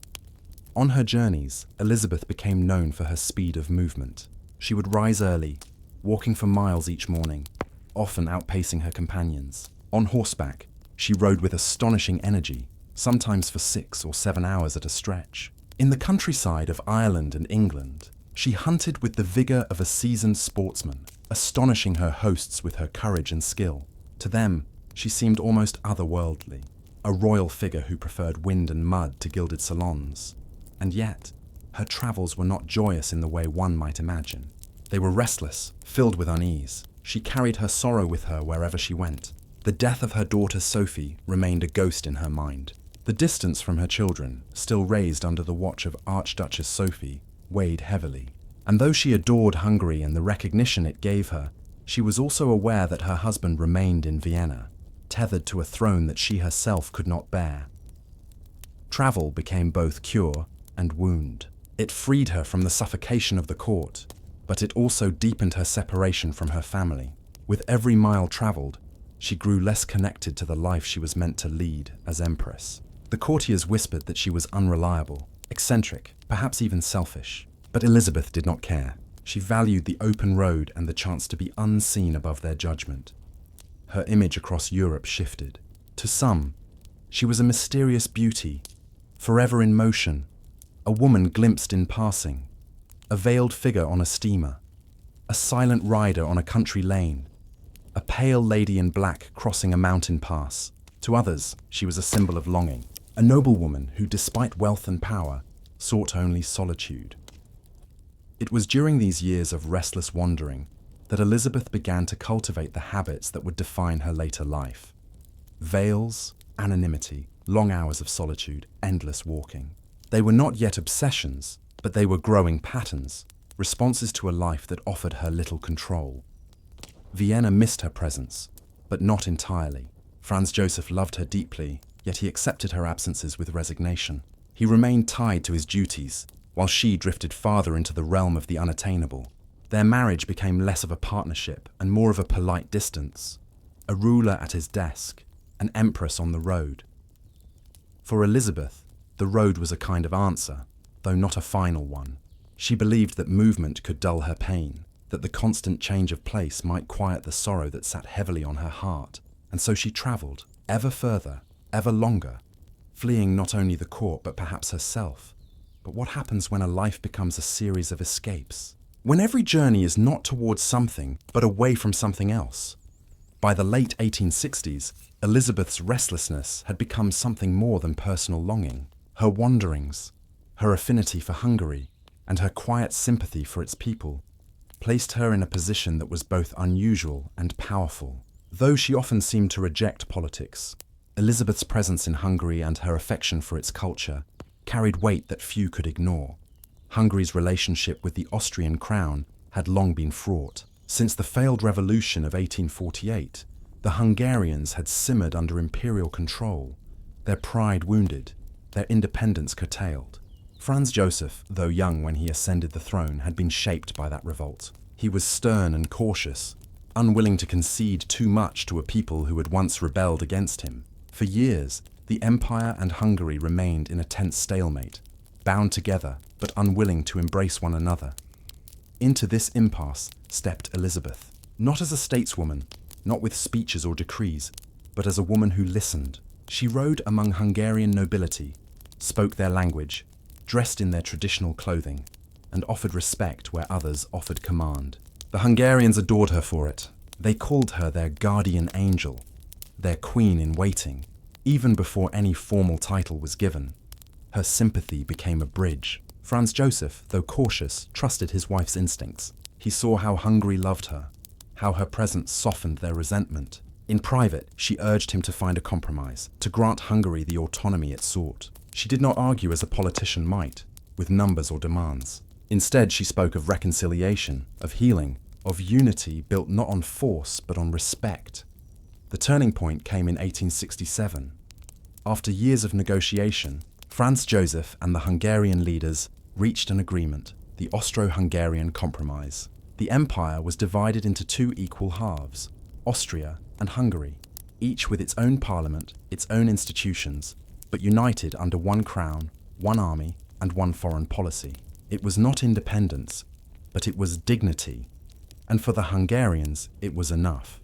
On her journeys, Elisabeth became known for her speed of movement. She would rise early, walking for miles each morning, often outpacing her companions. On horseback, she rode with astonishing energy, sometimes for 6 or 7 hours at a stretch. In the countryside of Ireland and England, she hunted with the vigor of a seasoned sportsman, astonishing her hosts with her courage and skill. To them, she seemed almost otherworldly, a royal figure who preferred wind and mud to gilded salons. And yet, her travels were not joyous in the way one might imagine. They were restless, filled with unease. She carried her sorrow with her wherever she went. The death of her daughter Sophie remained a ghost in her mind. The distance from her children, still raised under the watch of Archduchess Sophie, weighed heavily. And though she adored Hungary and the recognition it gave her, she was also aware that her husband remained in Vienna, tethered to a throne that she herself could not bear. Travel became both cure and wound. It freed her from the suffocation of the court, but it also deepened her separation from her family. With every mile traveled, she grew less connected to the life she was meant to lead as empress. The courtiers whispered that she was unreliable, eccentric, perhaps even selfish. But Elisabeth did not care. She valued the open road and the chance to be unseen above their judgment. Her image across Europe shifted. To some, she was a mysterious beauty, forever in motion, a woman glimpsed in passing, a veiled figure on a steamer, a silent rider on a country lane, a pale lady in black crossing a mountain pass. To others, she was a symbol of longing, a noblewoman who, despite wealth and power, sought only solitude. It was during these years of restless wandering that Elisabeth began to cultivate the habits that would define her later life. Veils, anonymity, long hours of solitude, endless walking. They were not yet obsessions, but they were growing patterns, responses to a life that offered her little control. Vienna missed her presence, but not entirely. Franz Joseph loved her deeply, yet he accepted her absences with resignation. He remained tied to his duties, while she drifted farther into the realm of the unattainable. Their marriage became less of a partnership and more of a polite distance, a ruler at his desk, an empress on the road. For Elisabeth, the road was a kind of answer, though not a final one. She believed that movement could dull her pain, that the constant change of place might quiet the sorrow that sat heavily on her heart, and so she travelled, ever further, ever longer, fleeing not only the court but perhaps herself. But what happens when a life becomes a series of escapes? When every journey is not towards something, but away from something else? By the late 1860s, Elisabeth's restlessness had become something more than personal longing. Her wanderings, her affinity for Hungary, and her quiet sympathy for its people placed her in a position that was both unusual and powerful. Though she often seemed to reject politics, Elisabeth's presence in Hungary and her affection for its culture carried weight that few could ignore. Hungary's relationship with the Austrian crown had long been fraught. Since the failed revolution of 1848, the Hungarians had simmered under imperial control, their pride wounded, their independence curtailed. Franz Joseph, though young when he ascended the throne, had been shaped by that revolt. He was stern and cautious, unwilling to concede too much to a people who had once rebelled against him. For years, the Empire and Hungary remained in a tense stalemate, bound together but unwilling to embrace one another. Into this impasse stepped Elisabeth, not as a stateswoman, not with speeches or decrees, but as a woman who listened. She rode among Hungarian nobility, spoke their language, dressed in their traditional clothing, and offered respect where others offered command. The Hungarians adored her for it. They called her their guardian angel, their queen in waiting. Even before any formal title was given, her sympathy became a bridge. Franz Joseph, though cautious, trusted his wife's instincts. He saw how Hungary loved her, how her presence softened their resentment. In private, she urged him to find a compromise, to grant Hungary the autonomy it sought. She did not argue as a politician might, with numbers or demands. Instead, she spoke of reconciliation, of healing, of unity built not on force but on respect. The turning point came in 1867. After years of negotiation, Franz Joseph and the Hungarian leaders reached an agreement, the Austro-Hungarian Compromise. The empire was divided into two equal halves, Austria and Hungary, each with its own parliament, its own institutions, but united under one crown, one army, and one foreign policy. It was not independence, but it was dignity, and for the Hungarians it was enough.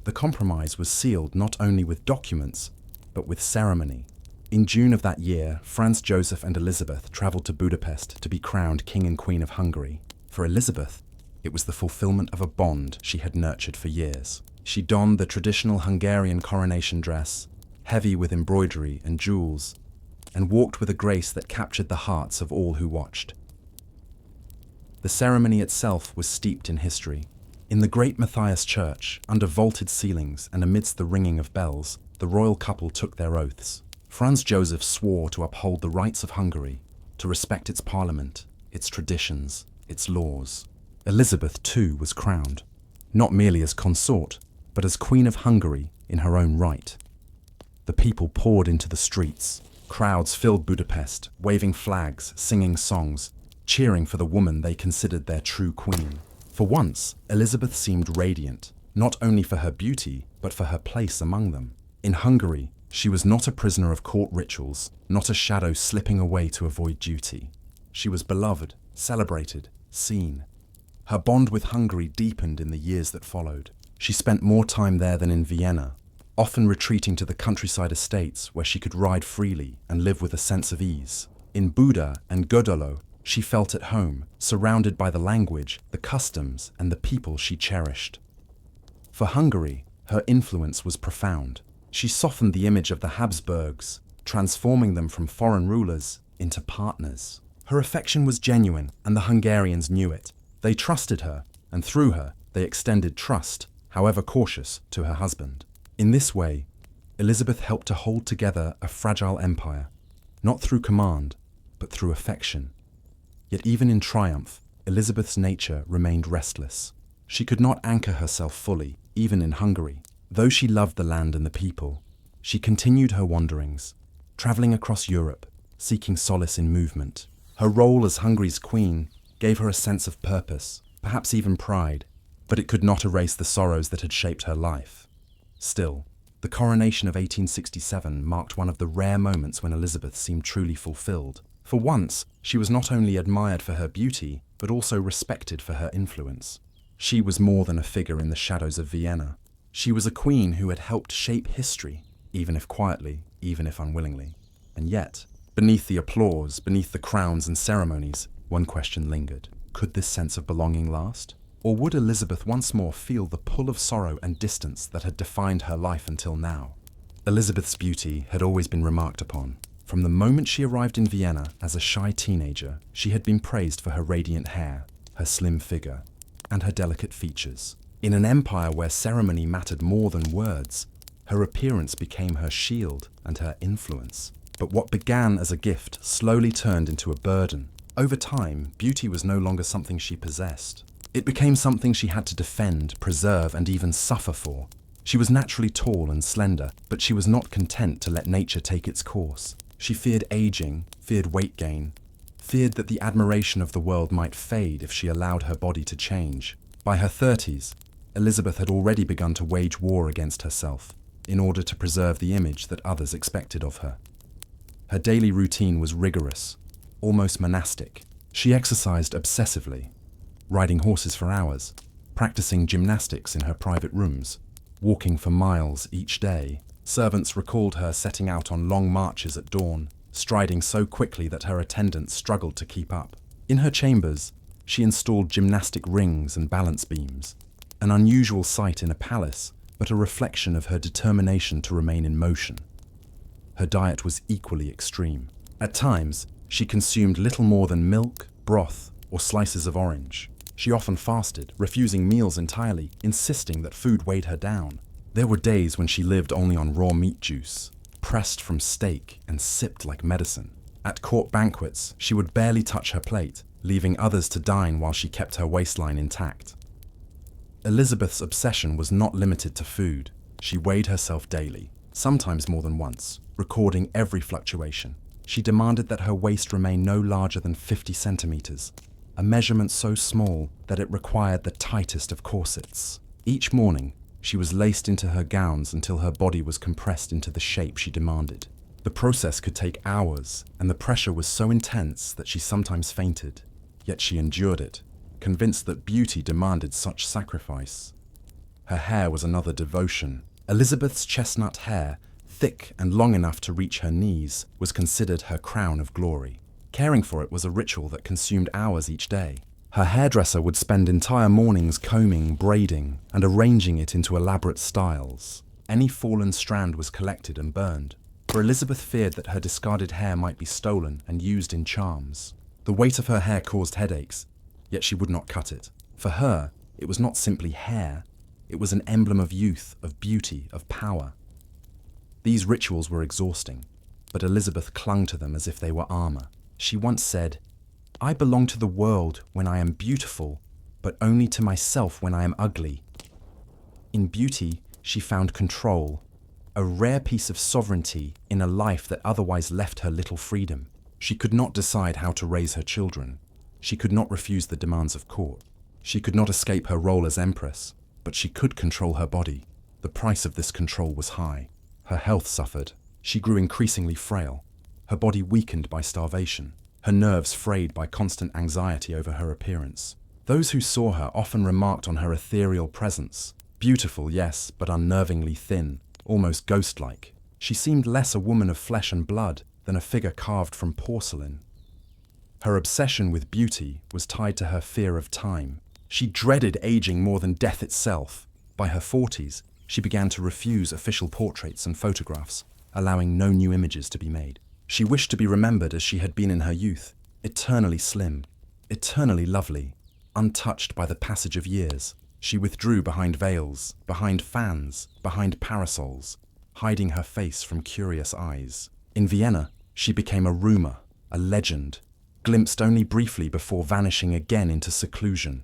The compromise was sealed not only with documents, but with ceremony. In June of that year, Franz Joseph and Elizabeth travelled to Budapest to be crowned King and Queen of Hungary. For Elizabeth, it was the fulfillment of a bond she had nurtured for years. She donned the traditional Hungarian coronation dress, heavy with embroidery and jewels, and walked with a grace that captured the hearts of all who watched. The ceremony itself was steeped in history. In the great Matthias Church, under vaulted ceilings and amidst the ringing of bells, the royal couple took their oaths. Franz Joseph swore to uphold the rights of Hungary, to respect its parliament, its traditions, its laws. Elizabeth, too, was crowned, not merely as consort, but as Queen of Hungary in her own right. The people poured into the streets. Crowds filled Budapest, waving flags, singing songs, cheering for the woman they considered their true queen. For once, Elizabeth seemed radiant, not only for her beauty, but for her place among them. In Hungary, she was not a prisoner of court rituals, not a shadow slipping away to avoid duty. She was beloved, celebrated, seen. Her bond with Hungary deepened in the years that followed. She spent more time there than in Vienna, often retreating to the countryside estates where she could ride freely and live with a sense of ease. In Buda and Gödöllő, she felt at home, surrounded by the language, the customs, and the people she cherished. For Hungary, her influence was profound. She softened the image of the Habsburgs, transforming them from foreign rulers into partners. Her affection was genuine, and the Hungarians knew it. They trusted her, and through her, they extended trust, however cautious, to her husband. In this way, Elizabeth helped to hold together a fragile empire, not through command, but through affection. Yet even in triumph, Elizabeth's nature remained restless. She could not anchor herself fully, even in Hungary. Though she loved the land and the people, she continued her wanderings, travelling across Europe, seeking solace in movement. Her role as Hungary's queen gave her a sense of purpose, perhaps even pride, but it could not erase the sorrows that had shaped her life. Still, the coronation of 1867 marked one of the rare moments when Elizabeth seemed truly fulfilled. For once, she was not only admired for her beauty, but also respected for her influence. She was more than a figure in the shadows of Vienna. She was a queen who had helped shape history, even if quietly, even if unwillingly. And yet, beneath the applause, beneath the crowns and ceremonies, one question lingered. Could this sense of belonging last? Or would Elizabeth once more feel the pull of sorrow and distance that had defined her life until now? Elizabeth's beauty had always been remarked upon. From the moment she arrived in Vienna as a shy teenager, she had been praised for her radiant hair, her slim figure, and her delicate features. In an empire where ceremony mattered more than words, her appearance became her shield and her influence. But what began as a gift slowly turned into a burden. Over time, beauty was no longer something she possessed. It became something she had to defend, preserve, and even suffer for. She was naturally tall and slender, but she was not content to let nature take its course. She feared aging, feared weight gain, feared that the admiration of the world might fade if she allowed her body to change. By her 30s, Elizabeth had already begun to wage war against herself in order to preserve the image that others expected of her. Her daily routine was rigorous, almost monastic. She exercised obsessively, riding horses for hours, practicing gymnastics in her private rooms, walking for miles each day. Servants recalled her setting out on long marches at dawn, striding so quickly that her attendants struggled to keep up. In her chambers, she installed gymnastic rings and balance beams, an unusual sight in a palace, but a reflection of her determination to remain in motion. Her diet was equally extreme. At times, she consumed little more than milk, broth, or slices of orange. She often fasted, refusing meals entirely, insisting that food weighed her down. There were days when she lived only on raw meat juice, pressed from steak and sipped like medicine. At court banquets, she would barely touch her plate, leaving others to dine while she kept her waistline intact. Elisabeth's obsession was not limited to food. She weighed herself daily, sometimes more than once, recording every fluctuation. She demanded that her waist remain no larger than 50 centimeters, a measurement so small that it required the tightest of corsets. Each morning, she was laced into her gowns until her body was compressed into the shape she demanded. The process could take hours, and the pressure was so intense that she sometimes fainted. Yet she endured it, convinced that beauty demanded such sacrifice. Her hair was another devotion. Elisabeth's chestnut hair, thick and long enough to reach her knees, was considered her crown of glory. Caring for it was a ritual that consumed hours each day. Her hairdresser would spend entire mornings combing, braiding, and arranging it into elaborate styles. Any fallen strand was collected and burned, for Elisabeth feared that her discarded hair might be stolen and used in charms. The weight of her hair caused headaches, yet she would not cut it. For her, it was not simply hair, it was an emblem of youth, of beauty, of power. These rituals were exhausting, but Elisabeth clung to them as if they were armor. She once said, "I belong to the world when I am beautiful, but only to myself when I am ugly." In beauty, she found control, a rare piece of sovereignty in a life that otherwise left her little freedom. She could not decide how to raise her children. She could not refuse the demands of court. She could not escape her role as empress, but she could control her body. The price of this control was high. Her health suffered. She grew increasingly frail, her body weakened by starvation, her nerves frayed by constant anxiety over her appearance. Those who saw her often remarked on her ethereal presence. Beautiful, yes, but unnervingly thin, almost ghost-like. She seemed less a woman of flesh and blood than a figure carved from porcelain. Her obsession with beauty was tied to her fear of time. She dreaded aging more than death itself. By her 40s, she began to refuse official portraits and photographs, allowing no new images to be made. She wished to be remembered as she had been in her youth, eternally slim, eternally lovely, untouched by the passage of years. She withdrew behind veils, behind fans, behind parasols, hiding her face from curious eyes. In Vienna, she became a rumor, a legend, glimpsed only briefly before vanishing again into seclusion.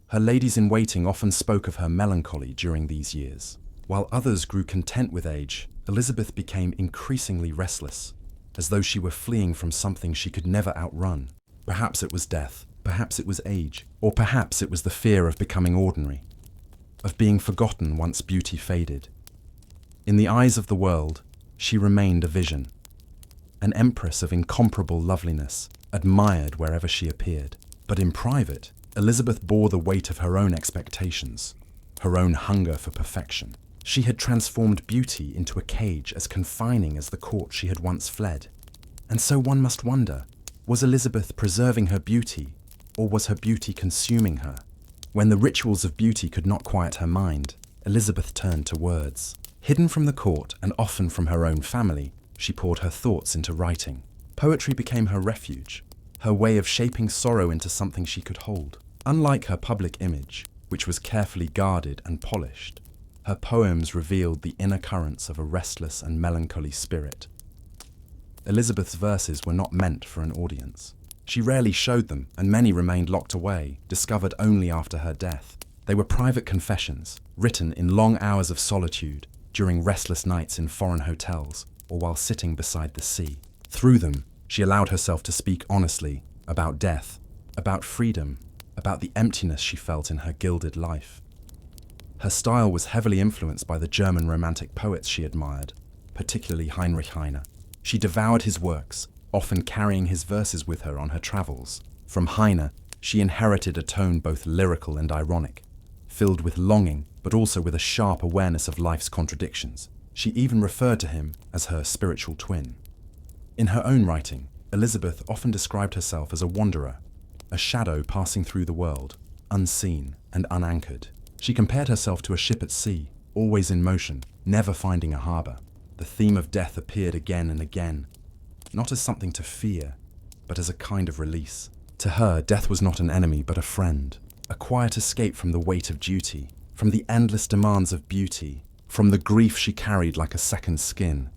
Her ladies-in-waiting often spoke of her melancholy during these years. While others grew content with age, Elisabeth became increasingly restless, as though she were fleeing from something she could never outrun. Perhaps it was death, perhaps it was age, or perhaps it was the fear of becoming ordinary, of being forgotten once beauty faded. In the eyes of the world, she remained a vision, an empress of incomparable loveliness, admired wherever she appeared. But in private, Elisabeth bore the weight of her own expectations, her own hunger for perfection. She had transformed beauty into a cage as confining as the court she had once fled. And so one must wonder, was Elisabeth preserving her beauty, or was her beauty consuming her? When the rituals of beauty could not quiet her mind, Elisabeth turned to words. Hidden from the court and often from her own family, she poured her thoughts into writing. Poetry became her refuge, her way of shaping sorrow into something she could hold. Unlike her public image, which was carefully guarded and polished, her poems revealed the inner currents of a restless and melancholy spirit. Elisabeth's verses were not meant for an audience. She rarely showed them, and many remained locked away, discovered only after her death. They were private confessions, written in long hours of solitude, during restless nights in foreign hotels, or while sitting beside the sea. Through them, she allowed herself to speak honestly about death, about freedom, about the emptiness she felt in her gilded life. Her style was heavily influenced by the German Romantic poets she admired, particularly Heinrich Heine. She devoured his works, often carrying his verses with her on her travels. From Heine, she inherited a tone both lyrical and ironic, filled with longing, but also with a sharp awareness of life's contradictions. She even referred to him as her spiritual twin. In her own writing, Elisabeth often described herself as a wanderer, a shadow passing through the world, unseen and unanchored. She compared herself to a ship at sea, always in motion, never finding a harbour. The theme of death appeared again and again, not as something to fear, but as a kind of release. To her, death was not an enemy, but a friend, a quiet escape from the weight of duty, from the endless demands of beauty, from the grief she carried like a second skin.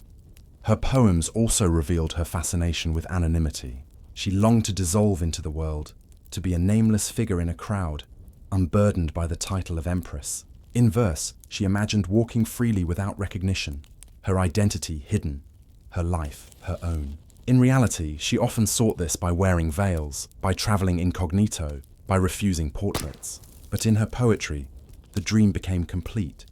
Her poems also revealed her fascination with anonymity. She longed to dissolve into the world, to be a nameless figure in a crowd, unburdened by the title of Empress. In verse, she imagined walking freely without recognition, her identity hidden, her life her own. In reality, she often sought this by wearing veils, by traveling incognito, by refusing portraits. But in her poetry, the dream became complete.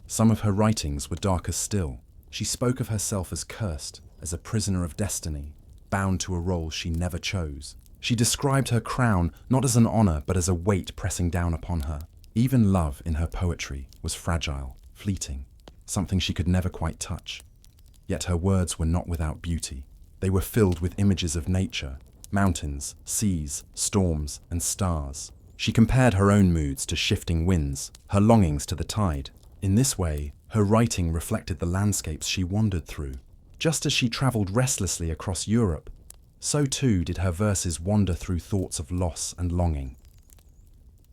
Some of her writings were darker still. She spoke of herself as cursed, as a prisoner of destiny, bound to a role she never chose. She described her crown not as an honor, but as a weight pressing down upon her. Even love in her poetry was fragile, fleeting, something she could never quite touch. Yet her words were not without beauty. They were filled with images of nature, mountains, seas, storms, and stars. She compared her own moods to shifting winds, her longings to the tide. In this way, her writing reflected the landscapes she wandered through. Just as she traveled restlessly across Europe, so too did her verses wander through thoughts of loss and longing.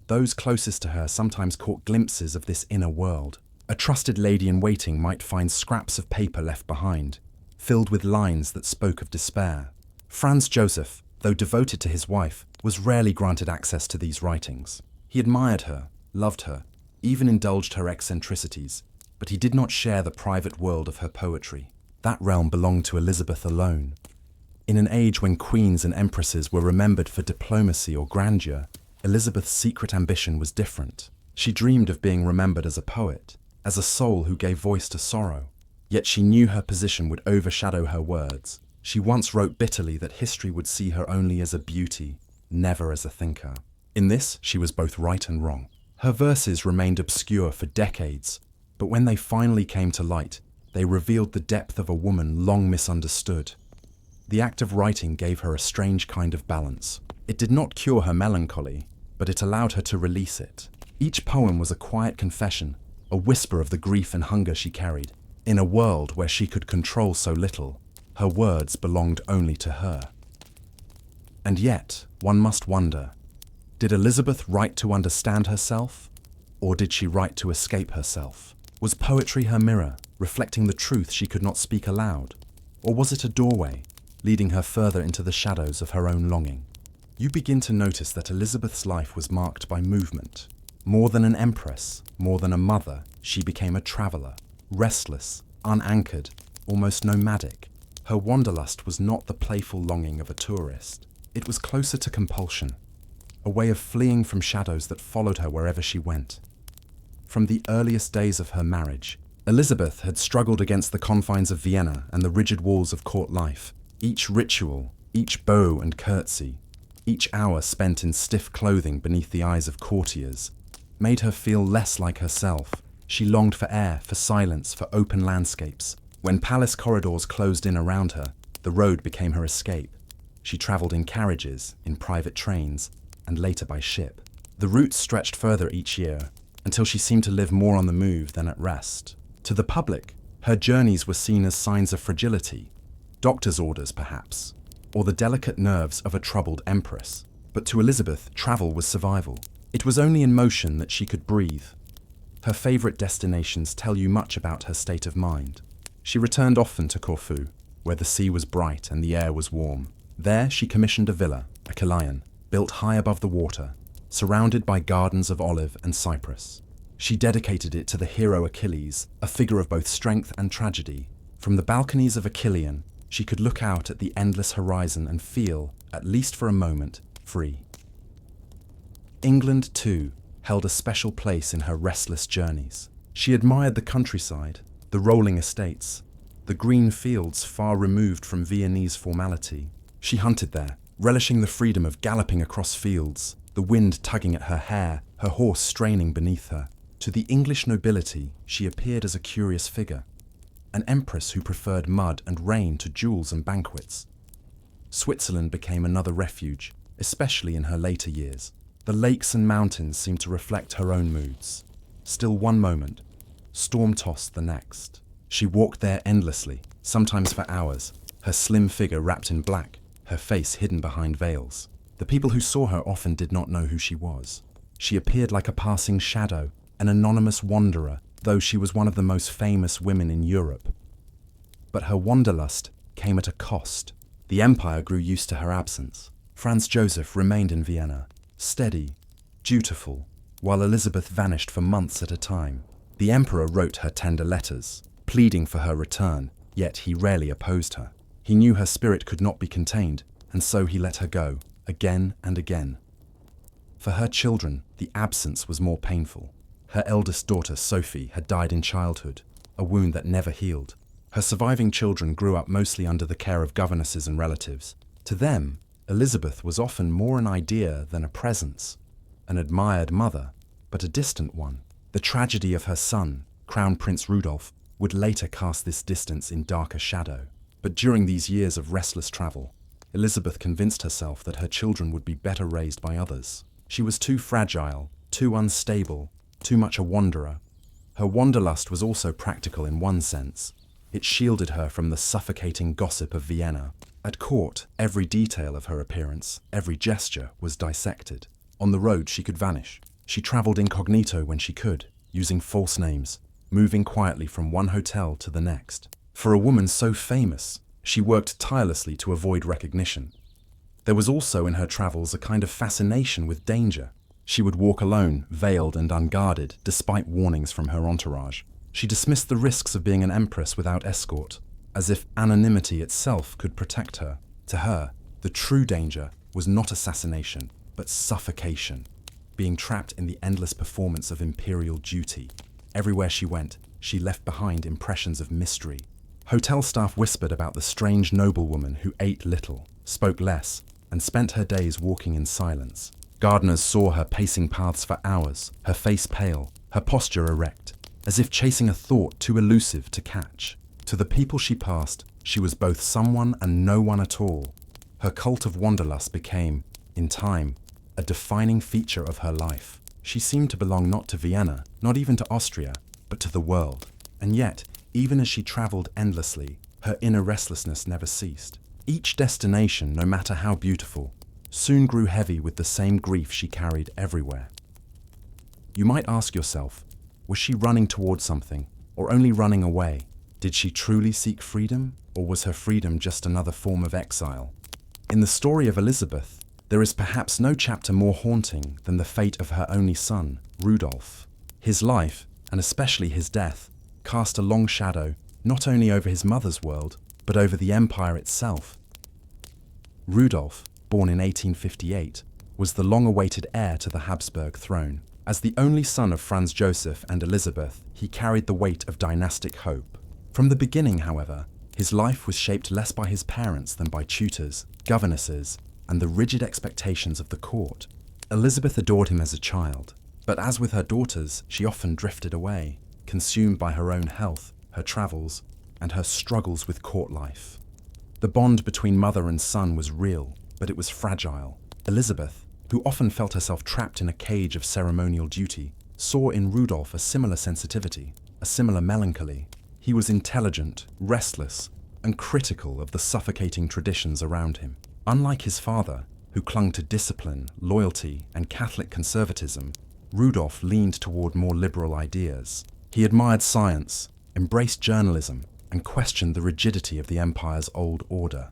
Those closest to her sometimes caught glimpses of this inner world. A trusted lady-in-waiting might find scraps of paper left behind, filled with lines that spoke of despair. Franz Joseph, though devoted to his wife, was rarely granted access to these writings. He admired her, loved her, even indulged her eccentricities, but he did not share the private world of her poetry. That realm belonged to Elizabeth alone. In an age when queens and empresses were remembered for diplomacy or grandeur, Elizabeth's secret ambition was different. She dreamed of being remembered as a poet, as a soul who gave voice to sorrow. Yet she knew her position would overshadow her words. She once wrote bitterly that history would see her only as a beauty, never as a thinker. In this, she was both right and wrong. Her verses remained obscure for decades, but when they finally came to light, they revealed the depth of a woman long misunderstood. The act of writing gave her a strange kind of balance. It did not cure her melancholy, but it allowed her to release it. Each poem was a quiet confession, a whisper of the grief and hunger she carried. In a world where she could control so little, her words belonged only to her. And yet, one must wonder, did Elizabeth write to understand herself, or did she write to escape herself? Was poetry her mirror, reflecting the truth she could not speak aloud? Or was it a doorway, leading her further into the shadows of her own longing? You begin to notice that Elizabeth's life was marked by movement. More than an empress, more than a mother, she became a traveller, restless, unanchored, almost nomadic. Her wanderlust was not the playful longing of a tourist. It was closer to compulsion, a way of fleeing from shadows that followed her wherever she went. From the earliest days of her marriage, Elizabeth had struggled against the confines of Vienna and the rigid walls of court life. Each ritual, each bow and curtsy, each hour spent in stiff clothing beneath the eyes of courtiers, made her feel less like herself. She longed for air, for silence, for open landscapes. When palace corridors closed in around her, the road became her escape. She travelled in carriages, in private trains, and later by ship. The routes stretched further each year, until she seemed to live more on the move than at rest. To the public, her journeys were seen as signs of fragility, doctor's orders perhaps, or the delicate nerves of a troubled empress. But to Elizabeth, travel was survival. It was only in motion that she could breathe. Her favourite destinations tell you much about her state of mind. She returned often to Corfu, where the sea was bright and the air was warm. There she commissioned a villa, a Kilian, built high above the water, surrounded by gardens of olive and cypress. She dedicated it to the hero Achilles, a figure of both strength and tragedy. From the balconies of a Kilian, she could look out at the endless horizon and feel, at least for a moment, free. England, too, held a special place in her restless journeys. She admired the countryside, the rolling estates, the green fields far removed from Viennese formality. She hunted there, relishing the freedom of galloping across fields, the wind tugging at her hair, her horse straining beneath her. To the English nobility, she appeared as a curious figure, an empress who preferred mud and rain to jewels and banquets. Switzerland became another refuge, especially in her later years. The lakes and mountains seemed to reflect her own moods. Still one moment, storm-tossed the next. She walked there endlessly, sometimes for hours, her slim figure wrapped in black, her face hidden behind veils. The people who saw her often did not know who she was. She appeared like a passing shadow, an anonymous wanderer, though she was one of the most famous women in Europe. But her wanderlust came at a cost. The empire grew used to her absence. Franz Joseph remained in Vienna, steady, dutiful, while Elizabeth vanished for months at a time. The emperor wrote her tender letters, pleading for her return, yet he rarely opposed her. He knew her spirit could not be contained, and so he let her go, again and again. For her children, the absence was more painful. Her eldest daughter, Sophie, had died in childhood, a wound that never healed. Her surviving children grew up mostly under the care of governesses and relatives. To them, Elizabeth was often more an idea than a presence, an admired mother, but a distant one. The tragedy of her son, Crown Prince Rudolf, would later cast this distance in darker shadow. But during these years of restless travel, Elizabeth convinced herself that her children would be better raised by others. She was too fragile, too unstable, too much a wanderer. Her wanderlust was also practical in one sense. It shielded her from the suffocating gossip of Vienna. At court, every detail of her appearance, every gesture was dissected. On the road, she could vanish. She traveled incognito when she could, using false names, moving quietly from one hotel to the next. For a woman so famous, she worked tirelessly to avoid recognition. There was also in her travels a kind of fascination with danger. She would walk alone, veiled and unguarded, despite warnings from her entourage. She dismissed the risks of being an empress without escort, as if anonymity itself could protect her. To her, the true danger was not assassination, but suffocation, being trapped in the endless performance of imperial duty. Everywhere she went, she left behind impressions of mystery. Hotel staff whispered about the strange noblewoman who ate little, spoke less, and spent her days walking in silence. Gardeners saw her pacing paths for hours, her face pale, her posture erect, as if chasing a thought too elusive to catch. To the people she passed, she was both someone and no one at all. Her cult of wanderlust became, in time, a defining feature of her life. She seemed to belong not to Vienna, not even to Austria, but to the world. And yet, even as she traveled endlessly, her inner restlessness never ceased. Each destination, no matter how beautiful, soon grew heavy with the same grief she carried everywhere. You might ask yourself, was she running towards something, or only running away? Did she truly seek freedom, or was her freedom just another form of exile? In the story of Elizabeth, there is perhaps no chapter more haunting than the fate of her only son, Rudolf. His life, and especially his death, cast a long shadow not only over his mother's world, but over the empire itself. Rudolf, born in 1858, was the long-awaited heir to the Habsburg throne. As the only son of Franz Joseph and Elizabeth, he carried the weight of dynastic hope. From the beginning, however, his life was shaped less by his parents than by tutors, governesses, and the rigid expectations of the court. Elizabeth adored him as a child, but as with her daughters, she often drifted away, consumed by her own health, her travels, and her struggles with court life. The bond between mother and son was real, but it was fragile. Elizabeth, who often felt herself trapped in a cage of ceremonial duty, saw in Rudolf a similar sensitivity, a similar melancholy. He was intelligent, restless, and critical of the suffocating traditions around him. Unlike his father, who clung to discipline, loyalty, and Catholic conservatism, Rudolf leaned toward more liberal ideas. He admired science, embraced journalism, and questioned the rigidity of the empire's old order.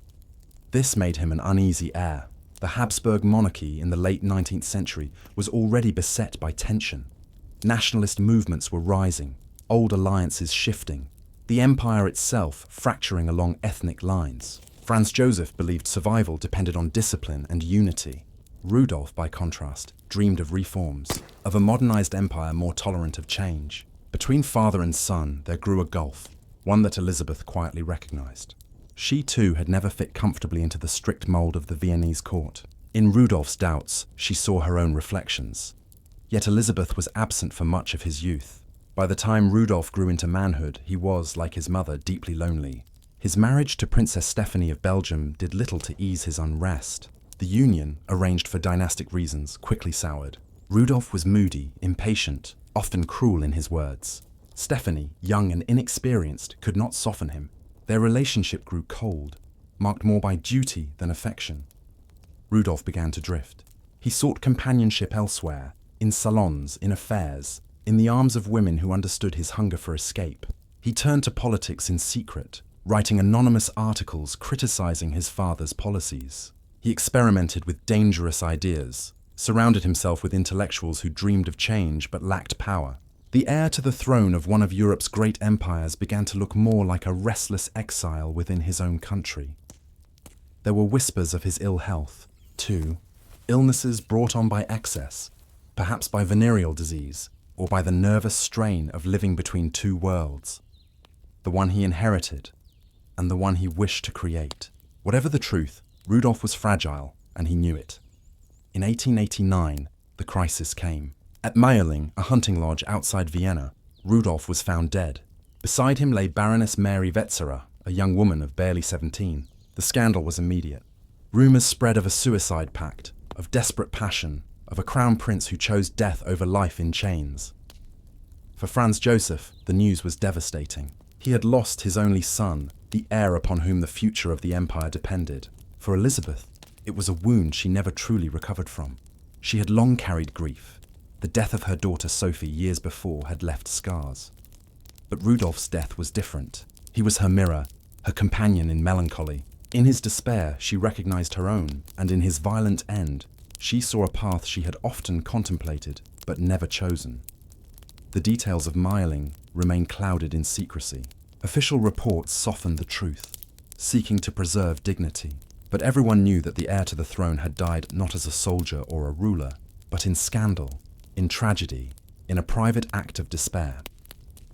This made him an uneasy heir. The Habsburg monarchy in the late 19th century was already beset by tension. Nationalist movements were rising, old alliances shifting, the empire itself fracturing along ethnic lines. Franz Joseph believed survival depended on discipline and unity. Rudolf, by contrast, dreamed of reforms, of a modernized empire more tolerant of change. Between father and son, there grew a gulf, one that Elizabeth quietly recognized. She too had never fit comfortably into the strict mold of the Viennese court. In Rudolf's doubts, she saw her own reflections. Yet Elizabeth was absent for much of his youth. By the time Rudolf grew into manhood, he was, like his mother, deeply lonely. His marriage to Princess Stephanie of Belgium did little to ease his unrest. The union, arranged for dynastic reasons, quickly soured. Rudolf was moody, impatient, often cruel in his words. Stephanie, young and inexperienced, could not soften him. Their relationship grew cold, marked more by duty than affection. Rudolf began to drift. He sought companionship elsewhere, in salons, in affairs, in the arms of women who understood his hunger for escape. He turned to politics in secret, writing anonymous articles criticizing his father's policies. He experimented with dangerous ideas, surrounded himself with intellectuals who dreamed of change but lacked power. The heir to the throne of one of Europe's great empires began to look more like a restless exile within his own country. There were whispers of his ill health, too, illnesses brought on by excess, perhaps by venereal disease, or by the nervous strain of living between two worlds, the one he inherited and the one he wished to create. Whatever the truth, Rudolf was fragile, and he knew it. In 1889, the crisis came. At Mayerling, a hunting lodge outside Vienna, Rudolf was found dead. Beside him lay Baroness Mary Wetzerer, a young woman of barely 17. The scandal was immediate. Rumours spread of a suicide pact, of desperate passion, of a crown prince who chose death over life in chains. For Franz Joseph, the news was devastating. He had lost his only son, the heir upon whom the future of the empire depended. For Elisabeth, it was a wound she never truly recovered from. She had long carried grief. The death of her daughter Sophie years before had left scars. But Rudolf's death was different. He was her mirror, her companion in melancholy. In his despair, she recognized her own, and in his violent end, she saw a path she had often contemplated, but never chosen. The details of Mayerling remain clouded in secrecy. Official reports softened the truth, seeking to preserve dignity. But everyone knew that the heir to the throne had died not as a soldier or a ruler, but in scandal, in tragedy, in a private act of despair.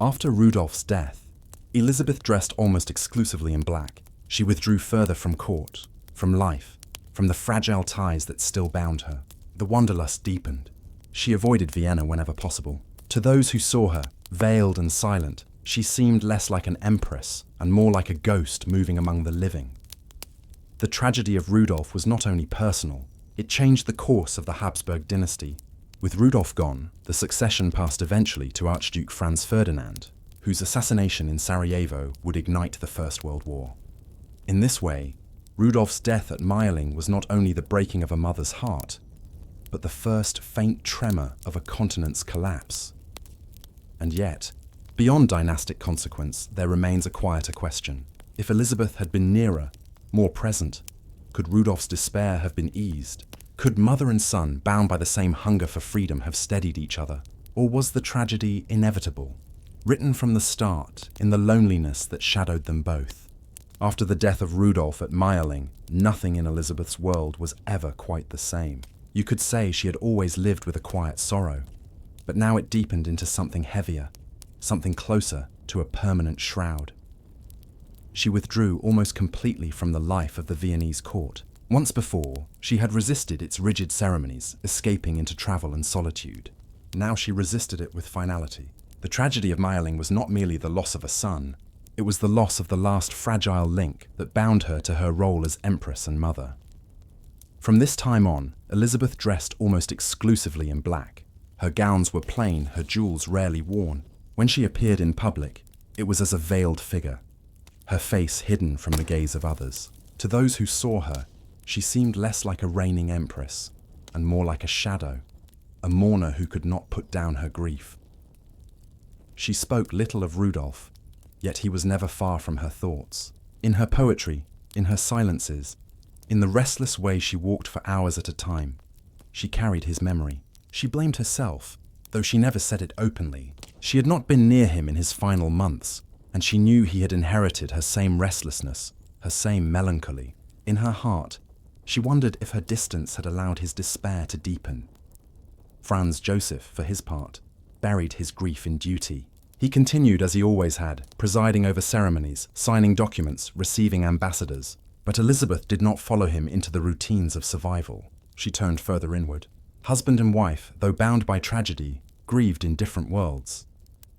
After Rudolf's death, Elisabeth dressed almost exclusively in black. She withdrew further from court, from life, from the fragile ties that still bound her. The wanderlust deepened. She avoided Vienna whenever possible. To those who saw her, veiled and silent, she seemed less like an empress and more like a ghost moving among the living. The tragedy of Rudolf was not only personal, it changed the course of the Habsburg dynasty. With Rudolf gone, the succession passed eventually to Archduke Franz Ferdinand, whose assassination in Sarajevo would ignite the First World War. In this way, Rudolf's death at Mayerling was not only the breaking of a mother's heart, but the first faint tremor of a continent's collapse. And yet, beyond dynastic consequence, there remains a quieter question. If Elisabeth had been nearer, more present, could Rudolf's despair have been eased? Could mother and son, bound by the same hunger for freedom, have steadied each other? Or was the tragedy inevitable, written from the start in the loneliness that shadowed them both? After the death of Rudolf at Mayerling, nothing in Elisabeth's world was ever quite the same. You could say she had always lived with a quiet sorrow, but now it deepened into something heavier, something closer to a permanent shroud. She withdrew almost completely from the life of the Viennese court. Once before, she had resisted its rigid ceremonies, escaping into travel and solitude. Now she resisted it with finality. The tragedy of Mayerling was not merely the loss of a son, it was the loss of the last fragile link that bound her to her role as empress and mother. From this time on, Elisabeth dressed almost exclusively in black. Her gowns were plain, her jewels rarely worn. When she appeared in public, it was as a veiled figure, her face hidden from the gaze of others. To those who saw her, she seemed less like a reigning empress, and more like a shadow, a mourner who could not put down her grief. She spoke little of Rudolf, yet he was never far from her thoughts. In her poetry, in her silences, in the restless way she walked for hours at a time, she carried his memory. She blamed herself, though she never said it openly. She had not been near him in his final months, and she knew he had inherited her same restlessness, her same melancholy. In her heart, she wondered if her distance had allowed his despair to deepen. Franz Joseph, for his part, buried his grief in duty. He continued as he always had, presiding over ceremonies, signing documents, receiving ambassadors. But Elisabeth did not follow him into the routines of survival. She turned further inward. Husband and wife, though bound by tragedy, grieved in different worlds.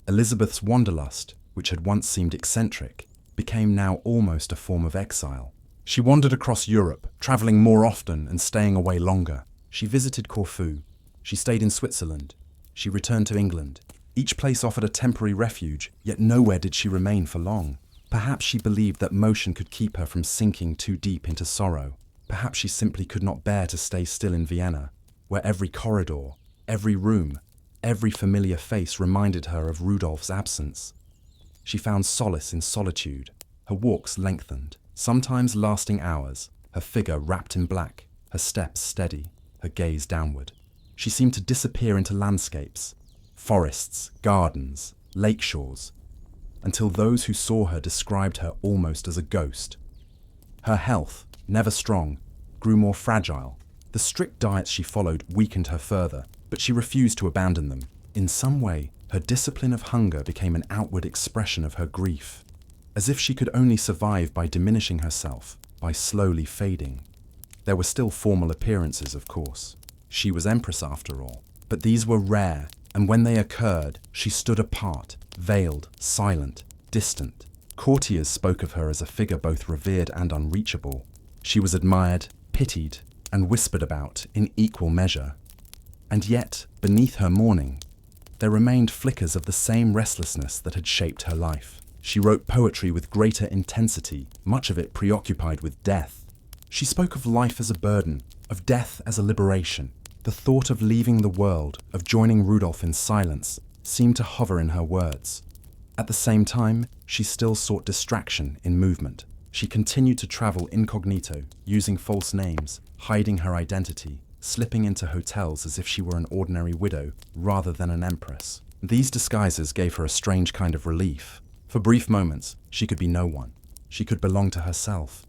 Elisabeth's wanderlust, which had once seemed eccentric, became now almost a form of exile. She wandered across Europe, travelling more often and staying away longer. She visited Corfu. She stayed in Switzerland. She returned to England. Each place offered a temporary refuge, yet nowhere did she remain for long. Perhaps she believed that motion could keep her from sinking too deep into sorrow. Perhaps she simply could not bear to stay still in Vienna, where every corridor, every room, every familiar face reminded her of Rudolf's absence. She found solace in solitude. Her walks lengthened, sometimes lasting hours, her figure wrapped in black, her steps steady, her her gaze downward. She seemed to disappear into landscapes, forests, gardens, lake shores, until those who saw her described her almost as a ghost. Her health, never strong, grew more fragile. The strict diets she followed weakened her further, but she refused to abandon them. In some way, her discipline of hunger became an outward expression of her grief, as if she could only survive by diminishing herself, by slowly fading. There were still formal appearances, of course. She was Empress after all, but these were rare, and when they occurred, she stood apart, veiled, silent, distant. Courtiers spoke of her as a figure both revered and unreachable. She was admired, pitied, and whispered about in equal measure. And yet, beneath her mourning, there remained flickers of the same restlessness that had shaped her life. She wrote poetry with greater intensity, much of it preoccupied with death. She spoke of life as a burden, of death as a liberation. The thought of leaving the world, of joining Rudolf in silence, seemed to hover in her words. At the same time, she still sought distraction in movement. She continued to travel incognito, using false names, hiding her identity, slipping into hotels as if she were an ordinary widow rather than an empress. These disguises gave her a strange kind of relief. For brief moments, she could be no one. She could belong to herself.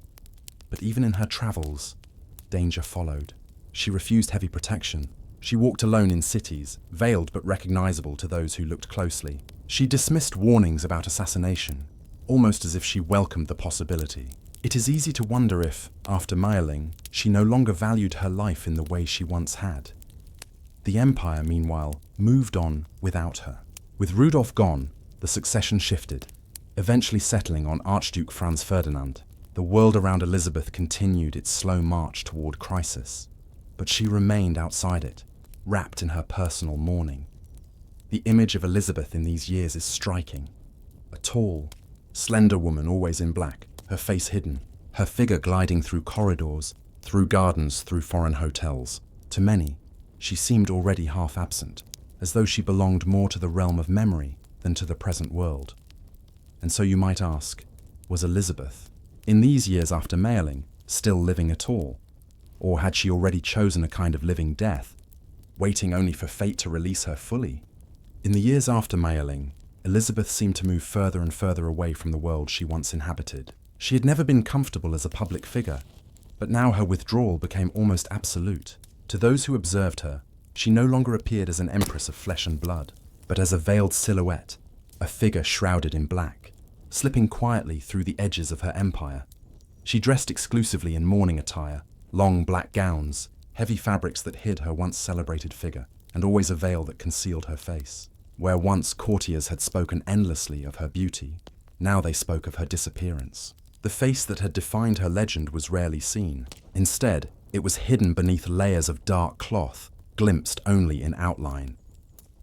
But even in her travels, danger followed. She refused heavy protection. She walked alone in cities, veiled but recognizable to those who looked closely. She dismissed warnings about assassination, almost as if she welcomed the possibility. It is easy to wonder if, after Mayerling, she no longer valued her life in the way she once had. The empire, meanwhile, moved on without her. With Rudolf gone, the succession shifted, eventually settling on Archduke Franz Ferdinand. The world around Elizabeth continued its slow march toward crisis, but she remained outside it, wrapped in her personal mourning. The image of Elizabeth in these years is striking. A tall, slender woman always in black, her face hidden, her figure gliding through corridors, through gardens, through foreign hotels. To many, she seemed already half absent, as though she belonged more to the realm of memory than to the present world. And so you might ask, was Elizabeth, in these years after Mayerling, still living at all? Or had she already chosen a kind of living death, waiting only for fate to release her fully? In the years after Mayerling, Elizabeth seemed to move further and further away from the world she once inhabited. She had never been comfortable as a public figure, but now her withdrawal became almost absolute. To those who observed her, she no longer appeared as an empress of flesh and blood, but as a veiled silhouette, a figure shrouded in black, slipping quietly through the edges of her empire. She dressed exclusively in mourning attire, long black gowns, heavy fabrics that hid her once celebrated figure, and always a veil that concealed her face. Where once courtiers had spoken endlessly of her beauty, now they spoke of her disappearance. The face that had defined her legend was rarely seen. Instead, it was hidden beneath layers of dark cloth, glimpsed only in outline.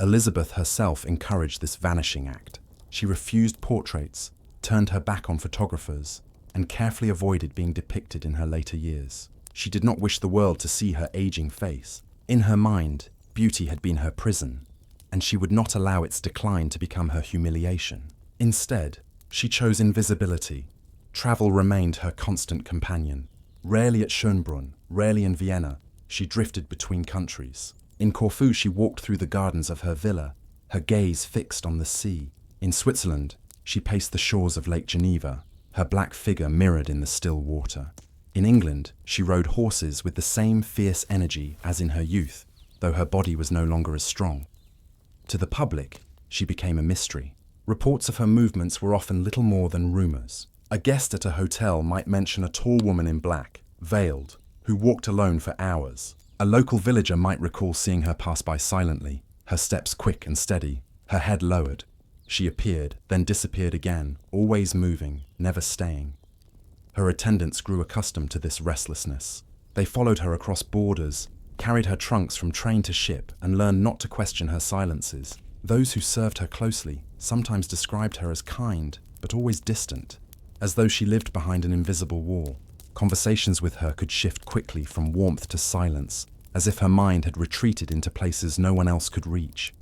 Elizabeth herself encouraged this vanishing act. She refused portraits, turned her back on photographers, and carefully avoided being depicted in her later years. She did not wish the world to see her aging face. In her mind, beauty had been her prison, and she would not allow its decline to become her humiliation. Instead, she chose invisibility. Travel remained her constant companion. Rarely at Schönbrunn, rarely in Vienna, she drifted between countries. In Corfu, she walked through the gardens of her villa, her gaze fixed on the sea. In Switzerland, she paced the shores of Lake Geneva, her black figure mirrored in the still water. In England, she rode horses with the same fierce energy as in her youth, though her body was no longer as strong. To the public, she became a mystery. Reports of her movements were often little more than rumors. A guest at a hotel might mention a tall woman in black, veiled, who walked alone for hours. A local villager might recall seeing her pass by silently, her steps quick and steady, her head lowered. She appeared, then disappeared again, always moving, never staying. Her attendants grew accustomed to this restlessness. They followed her across borders, carried her trunks from train to ship, and learned not to question her silences. Those who served her closely sometimes described her as kind, but always distant, as though she lived behind an invisible wall. Conversations with her could shift quickly from warmth to silence, as if her mind had retreated into places no one else could reach.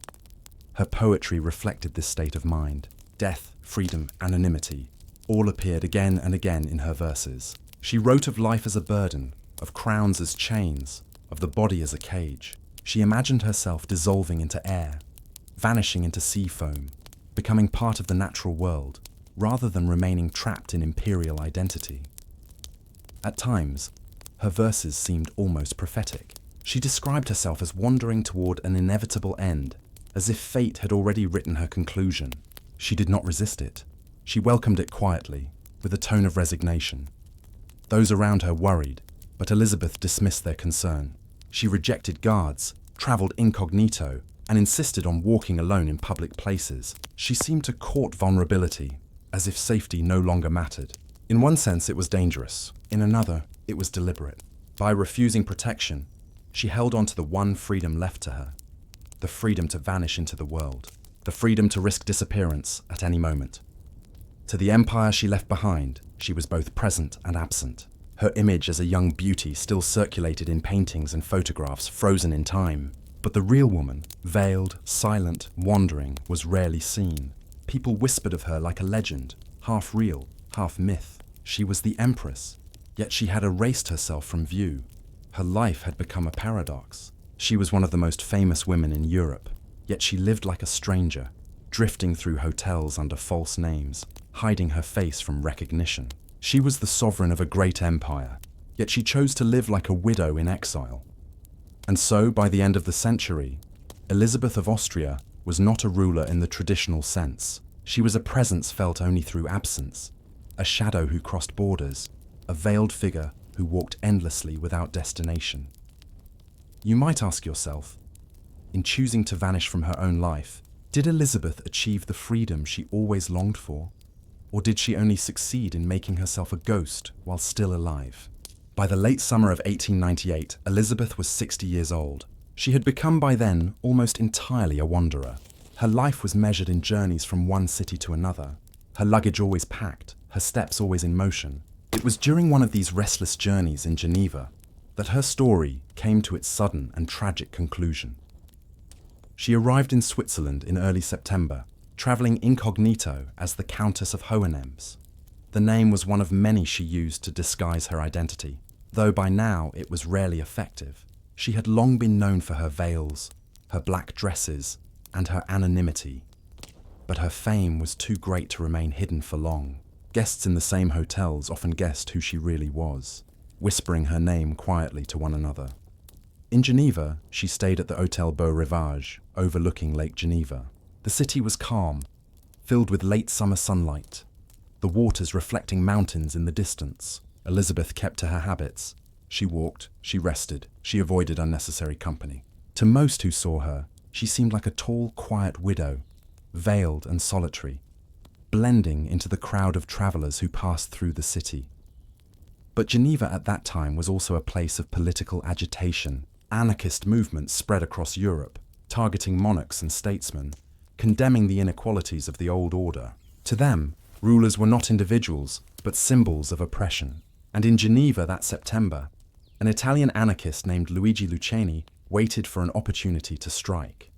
Her poetry reflected this state of mind. Death, freedom, anonymity, all appeared again and again in her verses. She wrote of life as a burden, of crowns as chains, of the body as a cage. She imagined herself dissolving into air, vanishing into sea foam, becoming part of the natural world, rather than remaining trapped in imperial identity. At times, her verses seemed almost prophetic. She described herself as wandering toward an inevitable end, as if fate had already written her conclusion. She did not resist it. She welcomed it quietly, with a tone of resignation. Those around her worried, but Elisabeth dismissed their concern. She rejected guards, travelled incognito, and insisted on walking alone in public places. She seemed to court vulnerability, as if safety no longer mattered. In one sense, it was dangerous. In another, it was deliberate. By refusing protection, she held on to the one freedom left to her, the freedom to vanish into the world, the freedom to risk disappearance at any moment. To the empire she left behind, she was both present and absent. Her image as a young beauty still circulated in paintings and photographs frozen in time. But the real woman, veiled, silent, wandering, was rarely seen. People whispered of her like a legend, half real, half myth. She was the Empress, yet she had erased herself from view. Her life had become a paradox. She was one of the most famous women in Europe, yet she lived like a stranger, drifting through hotels under false names, hiding her face from recognition. She was the sovereign of a great empire, yet she chose to live like a widow in exile. And so, by the end of the century, Elisabeth of Austria was not a ruler in the traditional sense. She was a presence felt only through absence, a shadow who crossed borders, a veiled figure who walked endlessly without destination. You might ask yourself, in choosing to vanish from her own life, did Elisabeth achieve the freedom she always longed for? Or did she only succeed in making herself a ghost while still alive? By the late summer of 1898, Elisabeth was 60 years old. She had become by then almost entirely a wanderer. Her life was measured in journeys from one city to another, her luggage always packed, her steps always in motion. It was during one of these restless journeys in Geneva that her story came to its sudden and tragic conclusion. She arrived in Switzerland in early September, travelling incognito as the Countess of Hohenems. The name was one of many she used to disguise her identity, though by now it was rarely effective. She had long been known for her veils, her black dresses, and her anonymity. But her fame was too great to remain hidden for long. Guests in the same hotels often guessed who she really was, whispering her name quietly to one another. In Geneva, she stayed at the Hôtel Beau Rivage, overlooking Lake Geneva. The city was calm, filled with late summer sunlight, the waters reflecting mountains in the distance. Elisabeth kept to her habits. She walked, she rested, she avoided unnecessary company. To most who saw her, she seemed like a tall, quiet widow, veiled and solitary, blending into the crowd of travelers who passed through the city. But Geneva at that time was also a place of political agitation. Anarchist movements spread across Europe, targeting monarchs and statesmen, condemning the inequalities of the old order. To them, rulers were not individuals, but symbols of oppression. And in Geneva that September, an Italian anarchist named Luigi Lucchini waited for an opportunity to strike.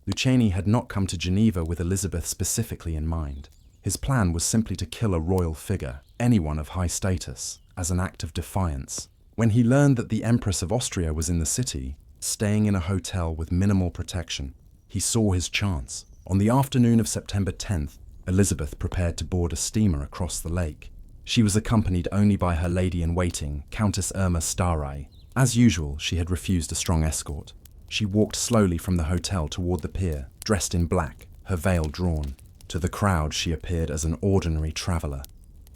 Lucchini had not come to Geneva with Elisabeth specifically in mind. His plan was simply to kill a royal figure, anyone of high status, as an act of defiance. When he learned that the Empress of Austria was in the city, staying in a hotel with minimal protection, he saw his chance. On the afternoon of September 10th, Elisabeth prepared to board a steamer across the lake. She was accompanied only by her lady-in-waiting, Countess Irma Staray. As usual, she had refused a strong escort. She walked slowly from the hotel toward the pier, dressed in black, her veil drawn. To the crowd, she appeared as an ordinary traveller.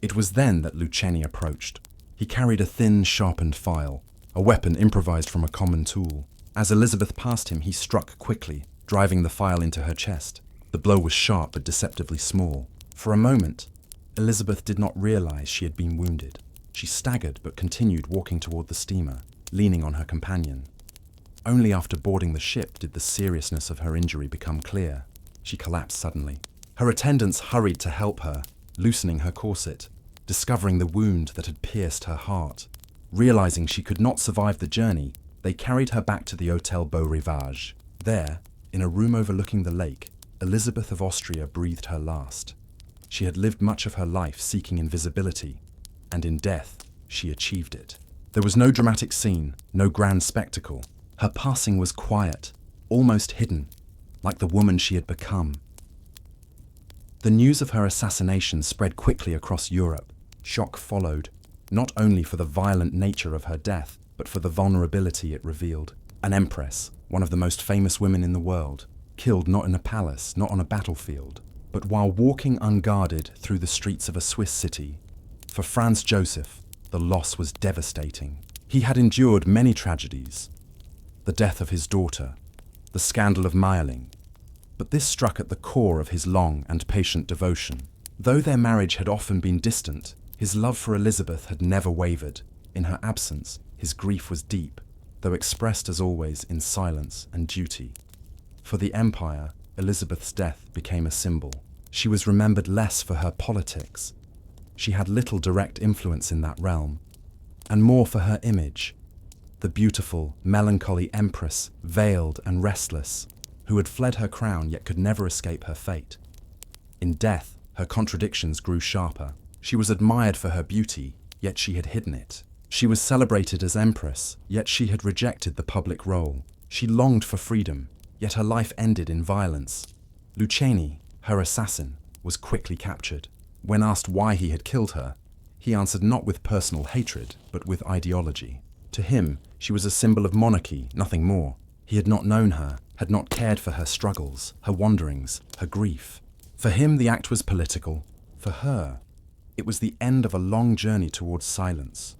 It was then that Lucchini approached. He carried a thin, sharpened file, a weapon improvised from a common tool. As Elisabeth passed him, he struck quickly, driving the file into her chest. The blow was sharp but deceptively small. For a moment, Elisabeth did not realize she had been wounded. She staggered but continued walking toward the steamer, leaning on her companion. Only after boarding the ship did the seriousness of her injury become clear. She collapsed suddenly. Her attendants hurried to help her, loosening her corset, discovering the wound that had pierced her heart. Realizing she could not survive the journey, they carried her back to the Hôtel Beau Rivage. There, in a room overlooking the lake, Elisabeth of Austria breathed her last. She had lived much of her life seeking invisibility, and in death, she achieved it. There was no dramatic scene, no grand spectacle. Her passing was quiet, almost hidden, like the woman she had become. The news of her assassination spread quickly across Europe. Shock followed, not only for the violent nature of her death, but for the vulnerability it revealed. An empress, one of the most famous women in the world, killed not in a palace, not on a battlefield, but while walking unguarded through the streets of a Swiss city. For Franz Joseph, the loss was devastating. He had endured many tragedies. The death of his daughter, the scandal of Mayerling. But this struck at the core of his long and patient devotion. Though their marriage had often been distant, his love for Elisabeth had never wavered. In her absence, his grief was deep, though expressed as always in silence and duty. For the empire, Elisabeth's death became a symbol. She was remembered less for her politics. She had little direct influence in that realm, and more for her image, the beautiful, melancholy empress, veiled and restless, who had fled her crown yet could never escape her fate. In death, her contradictions grew sharper. She was admired for her beauty, yet she had hidden it. She was celebrated as empress, yet she had rejected the public role. She longed for freedom, yet her life ended in violence. Lucheni, her assassin, was quickly captured. When asked why he had killed her, he answered not with personal hatred, but with ideology. To him, she was a symbol of monarchy, nothing more. He had not known her, had not cared for her struggles, her wanderings, her grief. For him, the act was political. For her, it was the end of a long journey towards silence.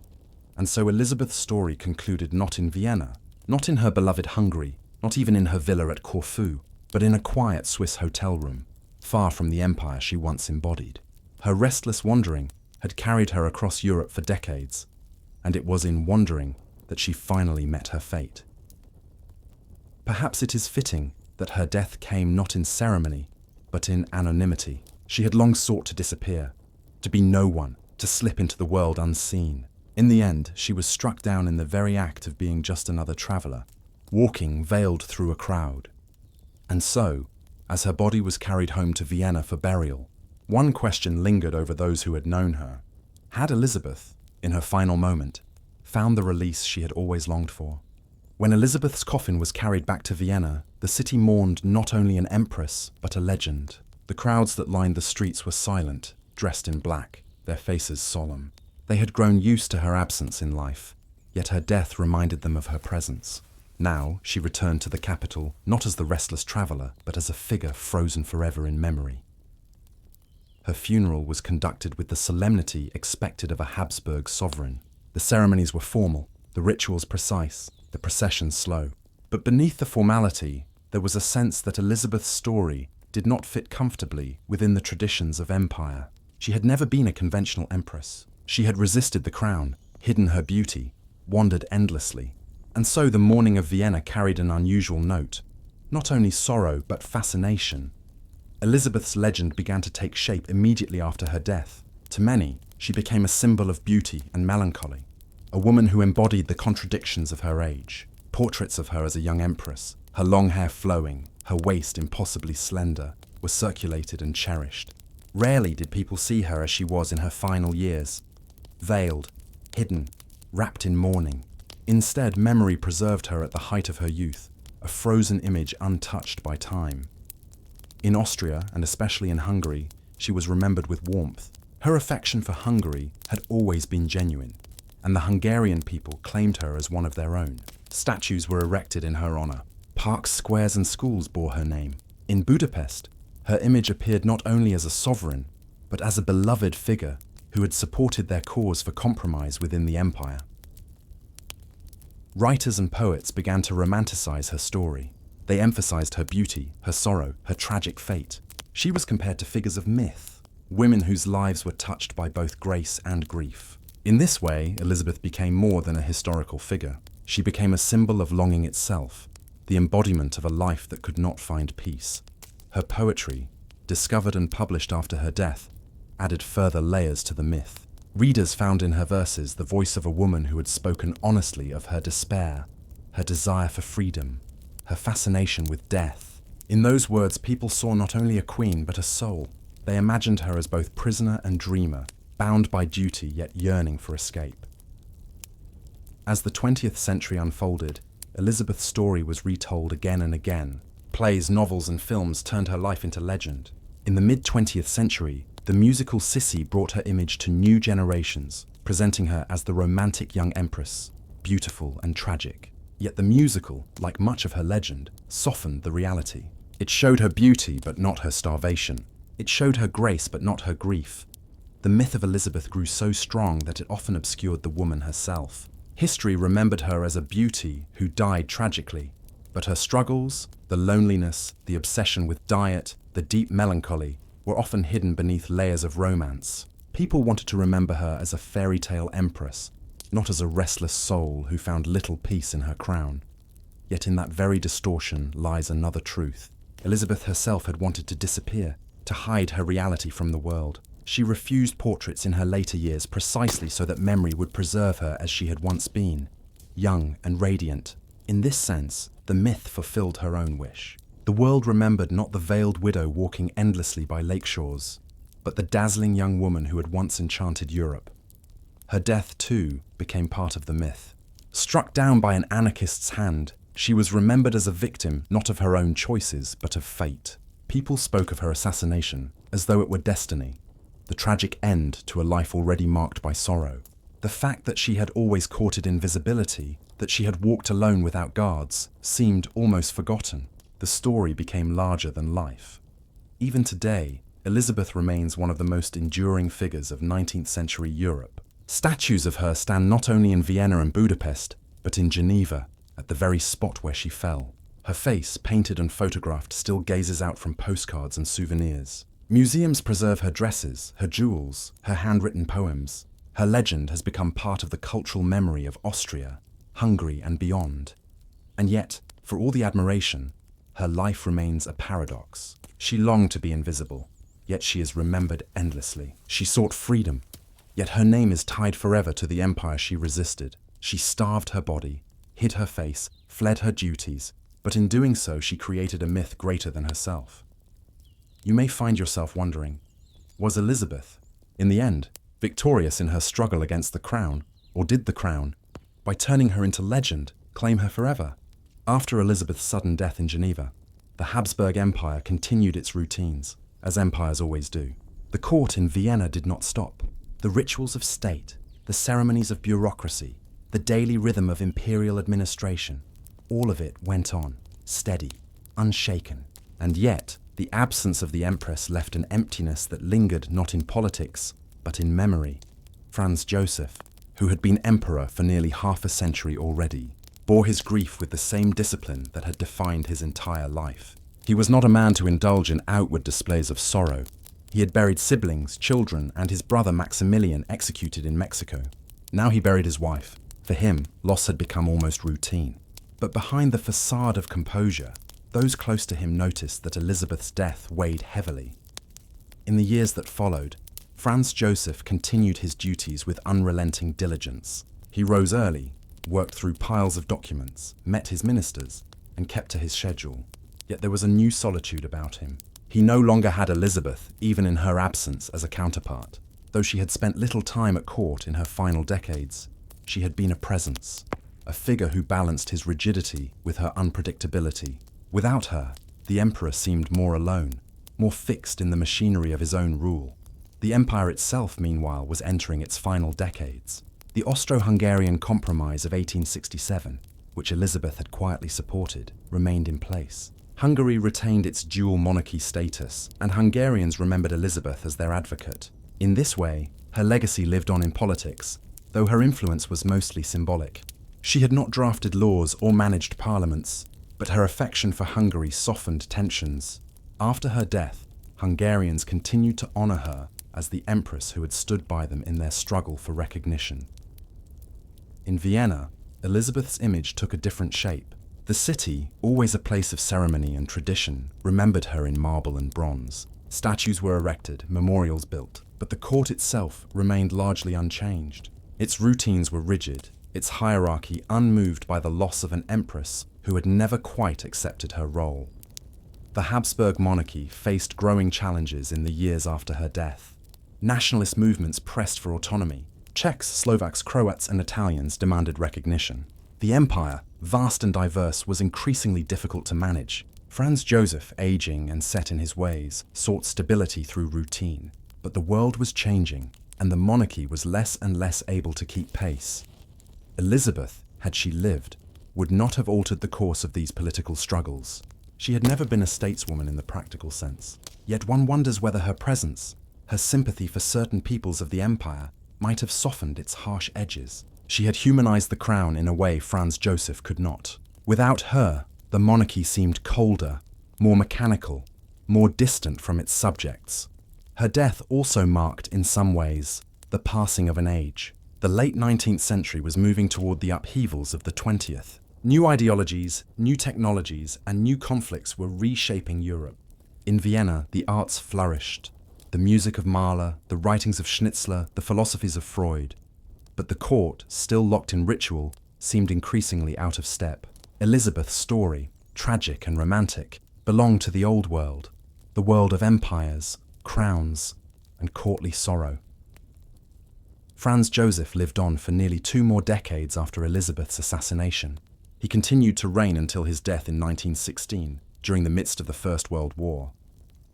And so Elisabeth's story concluded not in Vienna, not in her beloved Hungary, not even in her villa at Corfu, but in a quiet Swiss hotel room, far from the empire she once embodied. Her restless wandering had carried her across Europe for decades, and it was in wandering that she finally met her fate. Perhaps it is fitting that her death came not in ceremony, but in anonymity. She had long sought to disappear, to be no one, to slip into the world unseen. In the end, she was struck down in the very act of being just another traveller, walking veiled through a crowd. And so, as her body was carried home to Vienna for burial, one question lingered over those who had known her. Had Elisabeth, in her final moment, found the release she had always longed for? When Elisabeth's coffin was carried back to Vienna, the city mourned not only an empress, but a legend. The crowds that lined the streets were silent, dressed in black, their faces solemn. They had grown used to her absence in life, yet her death reminded them of her presence. Now she returned to the capital, not as the restless traveller, but as a figure frozen forever in memory. Her funeral was conducted with the solemnity expected of a Habsburg sovereign. The ceremonies were formal, the rituals precise, the procession slow. But beneath the formality, there was a sense that Elisabeth's story did not fit comfortably within the traditions of empire. She had never been a conventional empress. She had resisted the crown, hidden her beauty, wandered endlessly. And so the mourning of Vienna carried an unusual note, not only sorrow but fascination. Elisabeth's legend began to take shape immediately after her death. To many, she became a symbol of beauty and melancholy, a woman who embodied the contradictions of her age. Portraits of her as a young empress, her long hair flowing, her waist impossibly slender, were circulated and cherished. Rarely did people see her as she was in her final years, veiled, hidden, wrapped in mourning. Instead, memory preserved her at the height of her youth, a frozen image untouched by time. In Austria, and especially in Hungary, she was remembered with warmth. Her affection for Hungary had always been genuine, and the Hungarian people claimed her as one of their own. Statues were erected in her honor. Parks, squares, and schools bore her name. In Budapest, her image appeared not only as a sovereign, but as a beloved figure who had supported their cause for compromise within the empire. Writers and poets began to romanticize her story. They emphasized her beauty, her sorrow, her tragic fate. She was compared to figures of myth, women whose lives were touched by both grace and grief. In this way, Elisabeth became more than a historical figure. She became a symbol of longing itself, the embodiment of a life that could not find peace. Her poetry, discovered and published after her death, added further layers to the myth. Readers found in her verses the voice of a woman who had spoken honestly of her despair, her desire for freedom, her fascination with death. In those words, people saw not only a queen, but a soul. They imagined her as both prisoner and dreamer, bound by duty yet yearning for escape. As the 20th century unfolded, Elizabeth's story was retold again and again. Plays, novels, and films turned her life into legend. In the mid-20th century, the musical Sisi brought her image to new generations, presenting her as the romantic young empress, beautiful and tragic. Yet the musical, like much of her legend, softened the reality. It showed her beauty but not her starvation. It showed her grace but not her grief. The myth of Elizabeth grew so strong that it often obscured the woman herself. History remembered her as a beauty who died tragically, but her struggles, the loneliness, the obsession with diet, the deep melancholy, were often hidden beneath layers of romance. People wanted to remember her as a fairy tale empress, not as a restless soul who found little peace in her crown. Yet in that very distortion lies another truth. Elizabeth herself had wanted to disappear, to hide her reality from the world. She refused portraits in her later years precisely so that memory would preserve her as she had once been, young and radiant. In this sense, the myth fulfilled her own wish. The world remembered not the veiled widow walking endlessly by lake shores, but the dazzling young woman who had once enchanted Europe. Her death, too, became part of the myth. Struck down by an anarchist's hand, she was remembered as a victim not of her own choices, but of fate. People spoke of her assassination as though it were destiny, the tragic end to a life already marked by sorrow. The fact that she had always courted invisibility, that she had walked alone without guards, seemed almost forgotten. The story became larger than life. Even today, Elizabeth remains one of the most enduring figures of 19th century Europe. Statues of her stand not only in Vienna and Budapest, but in Geneva, at the very spot where she fell. Her face, painted and photographed, still gazes out from postcards and souvenirs. Museums preserve her dresses, her jewels, her handwritten poems. Her legend has become part of the cultural memory of Austria, Hungary, and beyond. And yet, for all the admiration, her life remains a paradox. She longed to be invisible, yet she is remembered endlessly. She sought freedom, yet her name is tied forever to the empire she resisted. She starved her body, hid her face, fled her duties, but in doing so she created a myth greater than herself. You may find yourself wondering, was Elizabeth, in the end, victorious in her struggle against the crown, or did the crown, by turning her into legend, claim her forever? After Elizabeth's sudden death in Geneva, the Habsburg Empire continued its routines, as empires always do. The court in Vienna did not stop. The rituals of state, the ceremonies of bureaucracy, the daily rhythm of imperial administration, all of it went on, steady, unshaken. And yet, the absence of the empress left an emptiness that lingered not in politics, but in memory. Franz Joseph, who had been emperor for nearly half a century already, bore his grief with the same discipline that had defined his entire life. He was not a man to indulge in outward displays of sorrow. He had buried siblings, children, and his brother Maximilian executed in Mexico. Now he buried his wife. For him, loss had become almost routine. But behind the facade of composure, those close to him noticed that Elizabeth's death weighed heavily. In the years that followed, Franz Joseph continued his duties with unrelenting diligence. He rose early, worked through piles of documents, met his ministers, and kept to his schedule. Yet there was a new solitude about him. He no longer had Elizabeth, even in her absence, as a counterpart. Though she had spent little time at court in her final decades, she had been a presence, a figure who balanced his rigidity with her unpredictability. Without her, the emperor seemed more alone, more fixed in the machinery of his own rule. The empire itself, meanwhile, was entering its final decades. The Austro-Hungarian Compromise of 1867, which Elizabeth had quietly supported, remained in place. Hungary retained its dual monarchy status, and Hungarians remembered Elizabeth as their advocate. In this way, her legacy lived on in politics, though her influence was mostly symbolic. She had not drafted laws or managed parliaments, but her affection for Hungary softened tensions. After her death, Hungarians continued to honor her as the empress who had stood by them in their struggle for recognition. In Vienna, Elizabeth's image took a different shape. The city, always a place of ceremony and tradition, remembered her in marble and bronze. Statues were erected, memorials built, but the court itself remained largely unchanged. Its routines were rigid, its hierarchy unmoved by the loss of an empress who had never quite accepted her role. The Habsburg monarchy faced growing challenges in the years after her death. Nationalist movements pressed for autonomy, Czechs, Slovaks, Croats, and Italians demanded recognition. The empire, vast and diverse, was increasingly difficult to manage. Franz Joseph, aging and set in his ways, sought stability through routine. But the world was changing, and the monarchy was less and less able to keep pace. Elizabeth, had she lived, would not have altered the course of these political struggles. She had never been a stateswoman in the practical sense. Yet one wonders whether her presence, her sympathy for certain peoples of the empire, might have softened its harsh edges. She had humanized the crown in a way Franz Joseph could not. Without her, the monarchy seemed colder, more mechanical, more distant from its subjects. Her death also marked, in some ways, the passing of an age. The late 19th century was moving toward the upheavals of the 20th. New ideologies, new technologies, and new conflicts were reshaping Europe. In Vienna, the arts flourished. The music of Mahler, the writings of Schnitzler, the philosophies of Freud. But the court, still locked in ritual, seemed increasingly out of step. Elizabeth's story, tragic and romantic, belonged to the old world, the world of empires, crowns, and courtly sorrow. Franz Joseph lived on for nearly 2 more decades after Elizabeth's assassination. He continued to reign until his death in 1916, during the midst of the First World War.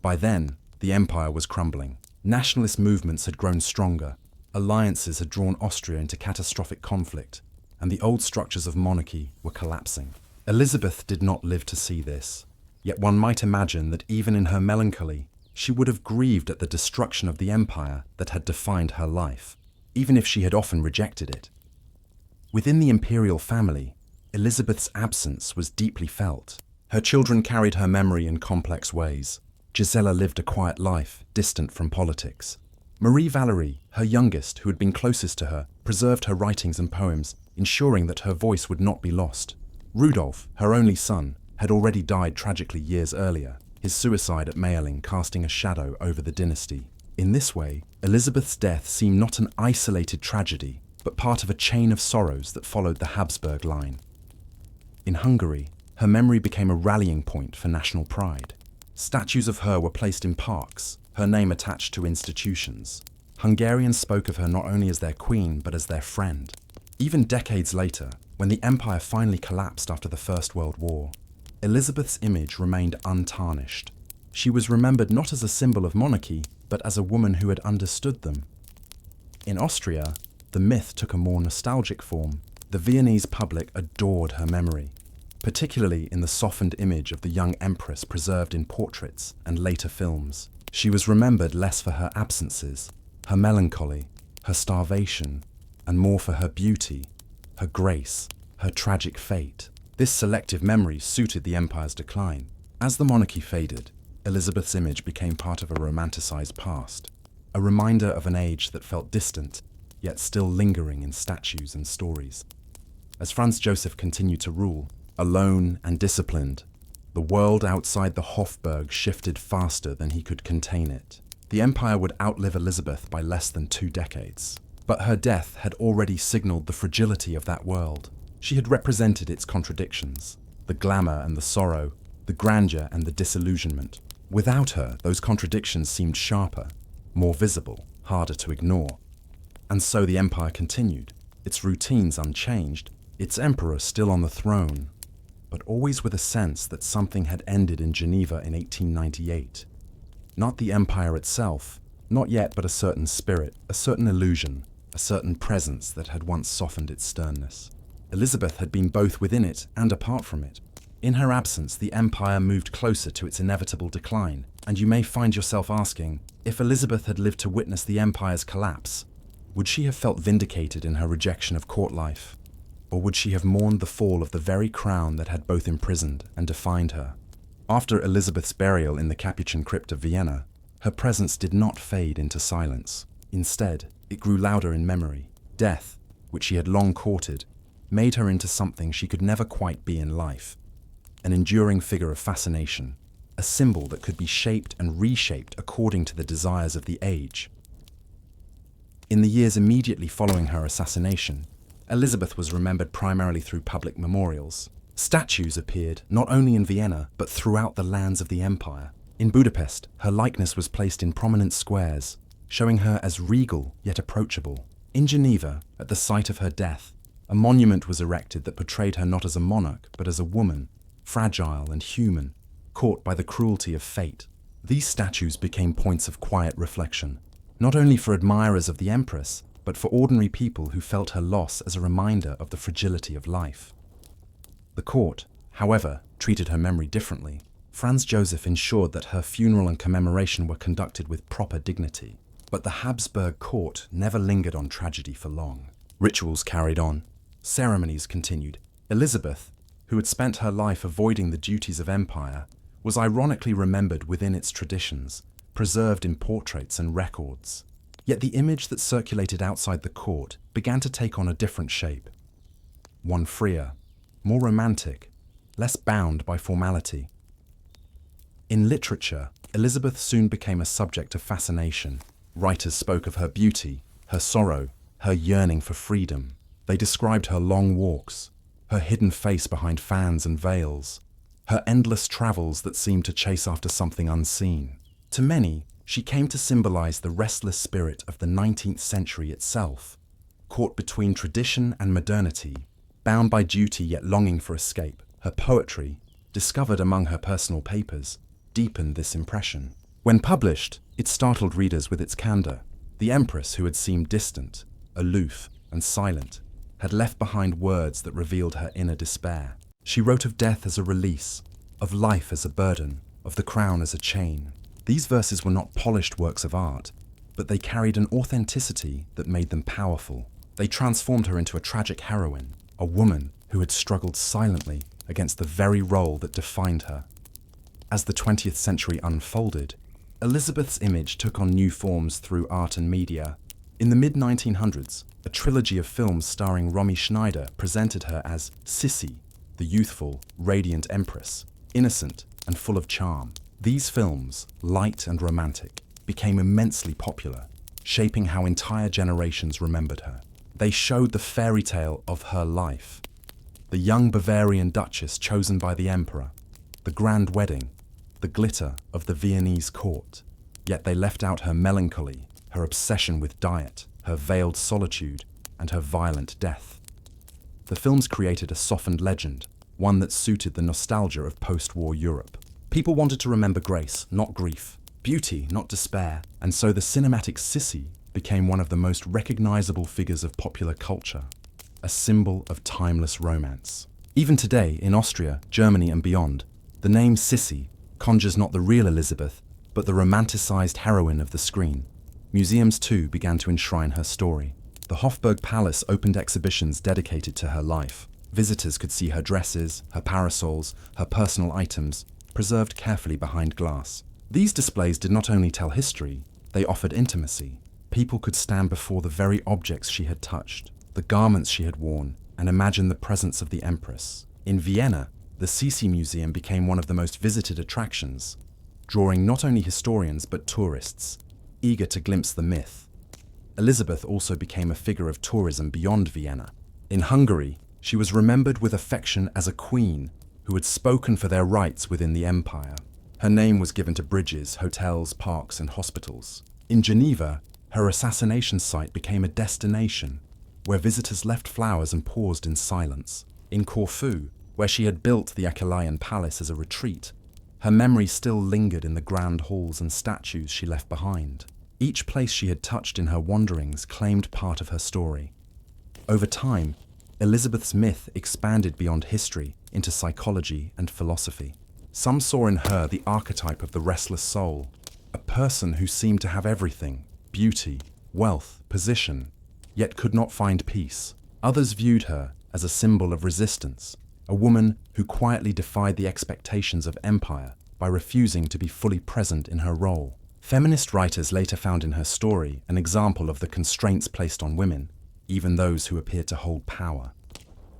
By then, the empire was crumbling. Nationalist movements had grown stronger. Alliances had drawn Austria into catastrophic conflict, and the old structures of monarchy were collapsing. Elizabeth did not live to see this, yet one might imagine that even in her melancholy, she would have grieved at the destruction of the empire that had defined her life, even if she had often rejected it. Within the imperial family, Elizabeth's absence was deeply felt. Her children carried her memory in complex ways. Gisela lived a quiet life, distant from politics. Marie Valerie, her youngest, who had been closest to her, preserved her writings and poems, ensuring that her voice would not be lost. Rudolf, her only son, had already died tragically years earlier, his suicide at Mayerling casting a shadow over the dynasty. In this way, Elizabeth's death seemed not an isolated tragedy, but part of a chain of sorrows that followed the Habsburg line. In Hungary, her memory became a rallying point for national pride. Statues of her were placed in parks, her name attached to institutions. Hungarians spoke of her not only as their queen, but as their friend. Even decades later, when the empire finally collapsed after the First World War, Elizabeth's image remained untarnished. She was remembered not as a symbol of monarchy, but as a woman who had understood them. In Austria, the myth took a more nostalgic form. The Viennese public adored her memory, particularly in the softened image of the young empress preserved in portraits and later films. She was remembered less for her absences, her melancholy, her starvation, and more for her beauty, her grace, her tragic fate. This selective memory suited the empire's decline. As the monarchy faded, Elizabeth's image became part of a romanticized past, a reminder of an age that felt distant, yet still lingering in statues and stories. As Franz Joseph continued to rule, alone and disciplined, the world outside the Hofburg shifted faster than he could contain it. The empire would outlive Elizabeth by less than 2 decades. But her death had already signaled the fragility of that world. She had represented its contradictions, the glamour and the sorrow, the grandeur and the disillusionment. Without her, those contradictions seemed sharper, more visible, harder to ignore. And so the empire continued, its routines unchanged, its emperor still on the throne, but always with a sense that something had ended in Geneva in 1898. Not the empire itself, not yet, but a certain spirit, a certain illusion, a certain presence that had once softened its sternness. Elizabeth had been both within it and apart from it. In her absence, the empire moved closer to its inevitable decline, and you may find yourself asking, if Elizabeth had lived to witness the empire's collapse, would she have felt vindicated in her rejection of court life? Or would she have mourned the fall of the very crown that had both imprisoned and defined her? After Elizabeth's burial in the Capuchin crypt of Vienna, her presence did not fade into silence. Instead, it grew louder in memory. Death, which she had long courted, made her into something she could never quite be in life. An enduring figure of fascination, a symbol that could be shaped and reshaped according to the desires of the age. In the years immediately following her assassination, Elizabeth was remembered primarily through public memorials. Statues appeared not only in Vienna, but throughout the lands of the empire. In Budapest, her likeness was placed in prominent squares, showing her as regal yet approachable. In Geneva, at the site of her death, a monument was erected that portrayed her not as a monarch, but as a woman, fragile and human, caught by the cruelty of fate. These statues became points of quiet reflection, not only for admirers of the Empress, but for ordinary people who felt her loss as a reminder of the fragility of life. The court, however, treated her memory differently. Franz Joseph ensured that her funeral and commemoration were conducted with proper dignity. But the Habsburg court never lingered on tragedy for long. Rituals carried on. Ceremonies continued. Elizabeth, who had spent her life avoiding the duties of empire, was ironically remembered within its traditions, preserved in portraits and records. Yet the image that circulated outside the court began to take on a different shape. One freer, more romantic, less bound by formality. In literature, Elizabeth soon became a subject of fascination. Writers spoke of her beauty, her sorrow, her yearning for freedom. They described her long walks, her hidden face behind fans and veils, her endless travels that seemed to chase after something unseen. To many, she came to symbolize the restless spirit of the 19th century itself, caught between tradition and modernity, bound by duty yet longing for escape. Her poetry, discovered among her personal papers, deepened this impression. When published, it startled readers with its candor. The Empress, who had seemed distant, aloof, and silent, had left behind words that revealed her inner despair. She wrote of death as a release, of life as a burden, of the crown as a chain. These verses were not polished works of art, but they carried an authenticity that made them powerful. They transformed her into a tragic heroine, a woman who had struggled silently against the very role that defined her. As the 20th century unfolded, Elizabeth's image took on new forms through art and media. In the mid-1900s, a trilogy of films starring Romy Schneider presented her as Sisi, the youthful, radiant empress, innocent and full of charm. These films, light and romantic, became immensely popular, shaping how entire generations remembered her. They showed the fairy tale of her life. The young Bavarian duchess chosen by the emperor, the grand wedding, the glitter of the Viennese court. Yet they left out her melancholy, her obsession with diet, her veiled solitude, and her violent death. The films created a softened legend, one that suited the nostalgia of post-war Europe. People wanted to remember grace, not grief, beauty, not despair, and so the cinematic Sisi became one of the most recognizable figures of popular culture, a symbol of timeless romance. Even today, in Austria, Germany, and beyond, the name Sisi conjures not the real Elizabeth, but the romanticized heroine of the screen. Museums too began to enshrine her story. The Hofburg Palace opened exhibitions dedicated to her life. Visitors could see her dresses, her parasols, her personal items, preserved carefully behind glass. These displays did not only tell history, they offered intimacy. People could stand before the very objects she had touched, the garments she had worn, and imagine the presence of the Empress. In Vienna, the Sisi Museum became one of the most visited attractions, drawing not only historians but tourists, eager to glimpse the myth. Elizabeth also became a figure of tourism beyond Vienna. In Hungary, she was remembered with affection as a queen who had spoken for their rights within the empire. Her name was given to bridges, hotels, parks, and hospitals. In Geneva, her assassination site became a destination where visitors left flowers and paused in silence. In Corfu, where she had built the Achillean Palace as a retreat, her memory still lingered in the grand halls and statues she left behind. Each place she had touched in her wanderings claimed part of her story. Over time, Elizabeth's myth expanded beyond history into psychology and philosophy. Some saw in her the archetype of the restless soul, a person who seemed to have everything: beauty, wealth, position, yet could not find peace. Others viewed her as a symbol of resistance, a woman who quietly defied the expectations of empire by refusing to be fully present in her role. Feminist writers later found in her story an example of the constraints placed on women, even those who appeared to hold power.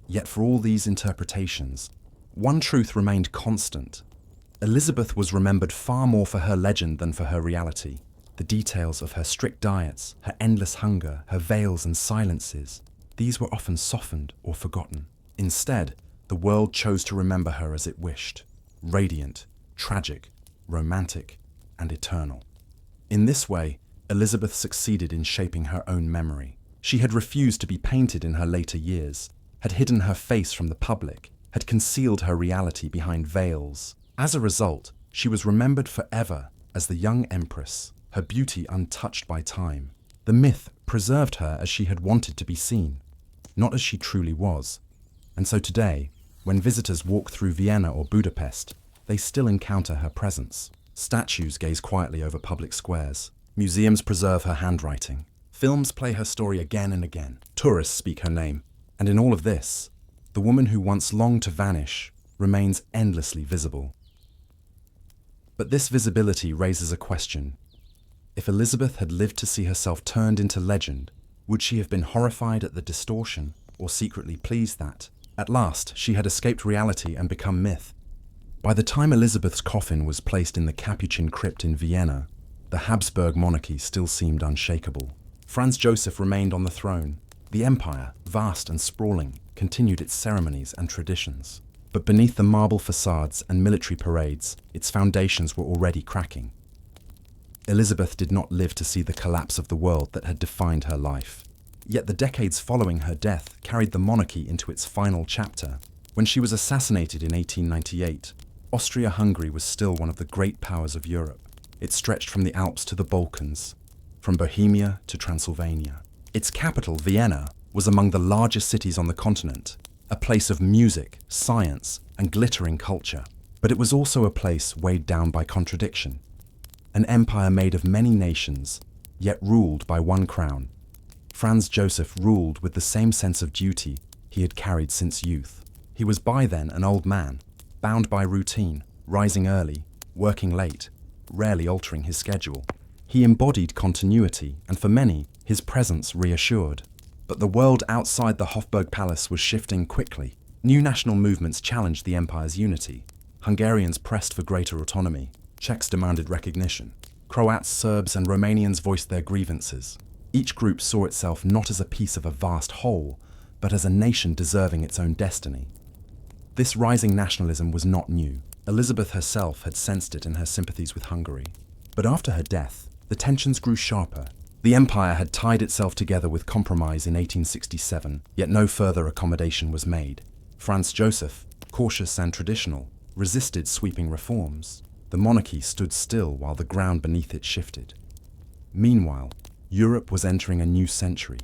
Yet for all these interpretations, one truth remained constant. Elizabeth was remembered far more for her legend than for her reality. The details of her strict diets, her endless hunger, her veils and silences, these were often softened or forgotten. Instead, the world chose to remember her as it wished: radiant, tragic, romantic, and eternal. In this way, Elizabeth succeeded in shaping her own memory. She had refused to be painted in her later years, had hidden her face from the public, had concealed her reality behind veils. As a result, she was remembered forever as the young empress, her beauty untouched by time. The myth preserved her as she had wanted to be seen, not as she truly was. And so today, when visitors walk through Vienna or Budapest, they still encounter her presence. Statues gaze quietly over public squares. Museums preserve her handwriting. Films play her story again and again. Tourists speak her name. And in all of this, the woman who once longed to vanish remains endlessly visible. But this visibility raises a question. If Elizabeth had lived to see herself turned into legend, would she have been horrified at the distortion or secretly pleased that, at last, she had escaped reality and become myth? By the time Elizabeth's coffin was placed in the Capuchin crypt in Vienna, the Habsburg monarchy still seemed unshakable. Franz Joseph remained on the throne. The empire, vast and sprawling, continued its ceremonies and traditions. But beneath the marble facades and military parades, its foundations were already cracking. Elizabeth did not live to see the collapse of the world that had defined her life. Yet the decades following her death carried the monarchy into its final chapter. When she was assassinated in 1898, Austria-Hungary was still one of the great powers of Europe. It stretched from the Alps to the Balkans, from Bohemia to Transylvania. Its capital, Vienna, was among the largest cities on the continent, a place of music, science, and glittering culture. But it was also a place weighed down by contradiction. An empire made of many nations, yet ruled by one crown. Franz Joseph ruled with the same sense of duty he had carried since youth. He was by then an old man, bound by routine, rising early, working late, rarely altering his schedule. He embodied continuity, and for many, his presence reassured. But the world outside the Hofburg Palace was shifting quickly. New national movements challenged the empire's unity. Hungarians pressed for greater autonomy. Czechs demanded recognition. Croats, Serbs, and Romanians voiced their grievances. Each group saw itself not as a piece of a vast whole, but as a nation deserving its own destiny. This rising nationalism was not new. Elizabeth herself had sensed it in her sympathies with Hungary. But after her death, the tensions grew sharper. The empire had tied itself together with compromise in 1867, yet no further accommodation was made. Franz Joseph, cautious and traditional, resisted sweeping reforms. The monarchy stood still while the ground beneath it shifted. Meanwhile, Europe was entering a new century,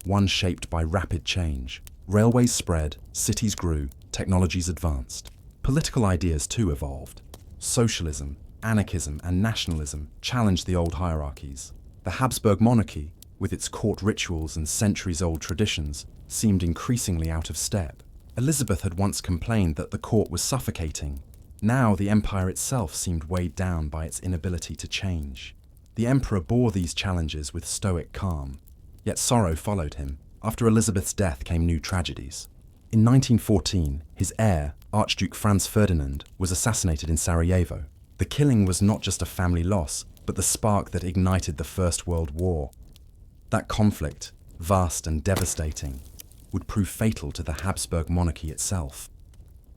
one shaped by rapid change. Railways spread, cities grew, technologies advanced. Political ideas too evolved. Socialism, anarchism, and nationalism challenged the old hierarchies. The Habsburg monarchy, with its court rituals and centuries-old traditions, seemed increasingly out of step. Elizabeth had once complained that the court was suffocating. Now the empire itself seemed weighed down by its inability to change. The emperor bore these challenges with stoic calm, yet sorrow followed him. After Elizabeth's death came new tragedies. In 1914, his heir, Archduke Franz Ferdinand, was assassinated in Sarajevo. The killing was not just a family loss, but the spark that ignited the First World War. That conflict, vast and devastating, would prove fatal to the Habsburg monarchy itself.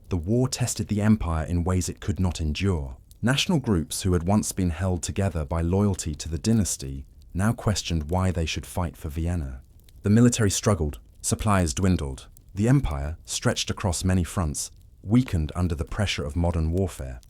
The war tested the empire in ways it could not endure. National groups who had once been held together by loyalty to the dynasty now questioned why they should fight for Vienna. The military struggled, supplies dwindled. The empire, stretched across many fronts, weakened under the pressure of modern warfare.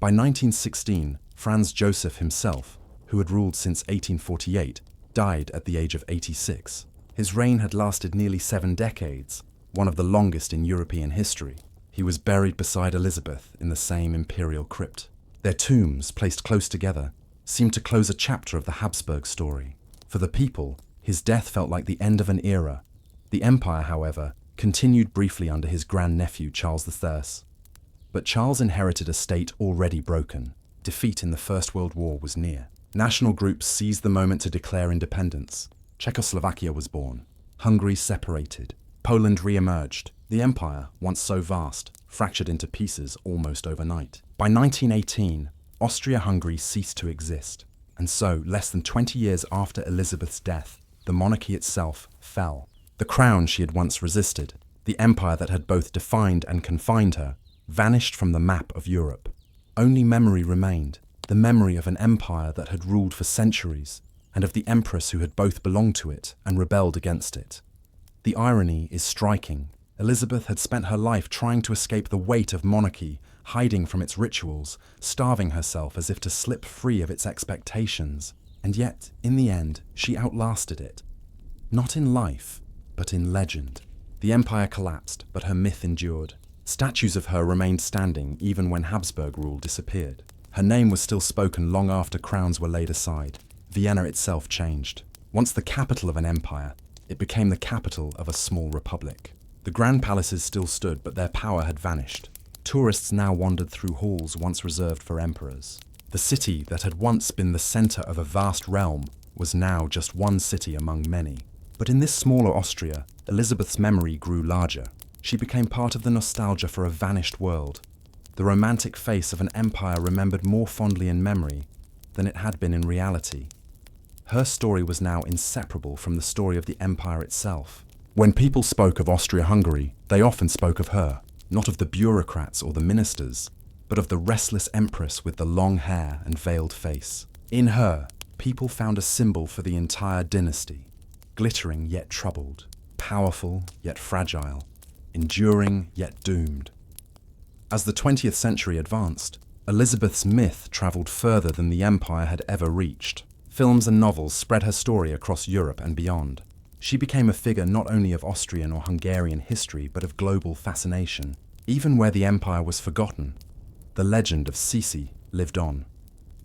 By 1916, Franz Joseph himself, who had ruled since 1848, died at the age of 86. His reign had lasted nearly 7 decades, one of the longest in European history. He was buried beside Elizabeth in the same imperial crypt. Their tombs, placed close together, seemed to close a chapter of the Habsburg story. For the people, his death felt like the end of an era. The empire, however, continued briefly under his grandnephew Charles III. But Charles inherited a state already broken. Defeat in the First World War was near. National groups seized the moment to declare independence. Czechoslovakia was born. Hungary separated. Poland re-emerged. The empire, once so vast, fractured into pieces almost overnight. By 1918, Austria-Hungary ceased to exist. And so, less than 20 years after Elizabeth's death, the monarchy itself fell. The crown she had once resisted, the empire that had both defined and confined her, vanished from the map of Europe. Only memory remained, the memory of an empire that had ruled for centuries, and of the empress who had both belonged to it and rebelled against it. The irony is striking. Elizabeth had spent her life trying to escape the weight of monarchy, hiding from its rituals, starving herself as if to slip free of its expectations. And yet, in the end, she outlasted it. Not in life, but in legend. The empire collapsed, but her myth endured. Statues of her remained standing even when Habsburg rule disappeared. Her name was still spoken long after crowns were laid aside. Vienna itself changed. Once the capital of an empire, it became the capital of a small republic. The grand palaces still stood, but their power had vanished. Tourists now wandered through halls once reserved for emperors. The city that had once been the center of a vast realm was now just one city among many. But in this smaller Austria, Elizabeth's memory grew larger. She became part of the nostalgia for a vanished world, the romantic face of an empire remembered more fondly in memory than it had been in reality. Her story was now inseparable from the story of the empire itself. When people spoke of Austria-Hungary, they often spoke of her, not of the bureaucrats or the ministers, but of the restless empress with the long hair and veiled face. In her, people found a symbol for the entire dynasty, glittering yet troubled, powerful yet fragile, enduring yet doomed. As the 20th century advanced, Elizabeth's myth travelled further than the empire had ever reached. Films and novels spread her story across Europe and beyond. She became a figure not only of Austrian or Hungarian history, but of global fascination. Even where the empire was forgotten, the legend of Sisi lived on.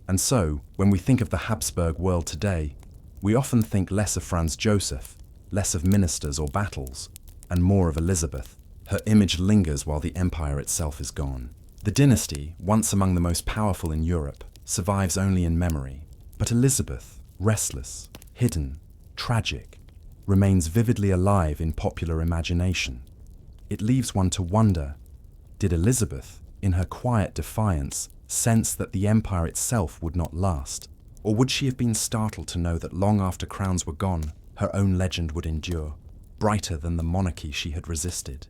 And so, when we think of the Habsburg world today, we often think less of Franz Joseph, less of ministers or battles, and more of Elizabeth. Her image lingers while the empire itself is gone. The dynasty, once among the most powerful in Europe, survives only in memory. But Elizabeth, restless, hidden, tragic, remains vividly alive in popular imagination. It leaves one to wonder, did Elizabeth, in her quiet defiance, sense that the empire itself would not last? Or would she have been startled to know that long after crowns were gone, her own legend would endure, brighter than the monarchy she had resisted?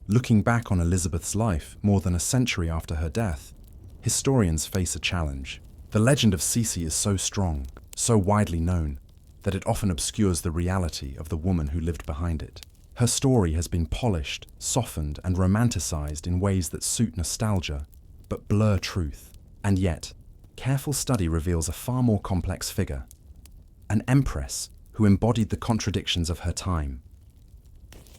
Looking back on Elizabeth's life more than a century after her death, historians face a challenge. The legend of Sisi is so strong, so widely known, that it often obscures the reality of the woman who lived behind it. Her story has been polished, softened, and romanticized in ways that suit nostalgia, but blur truth. And yet, careful study reveals a far more complex figure, an empress who embodied the contradictions of her time.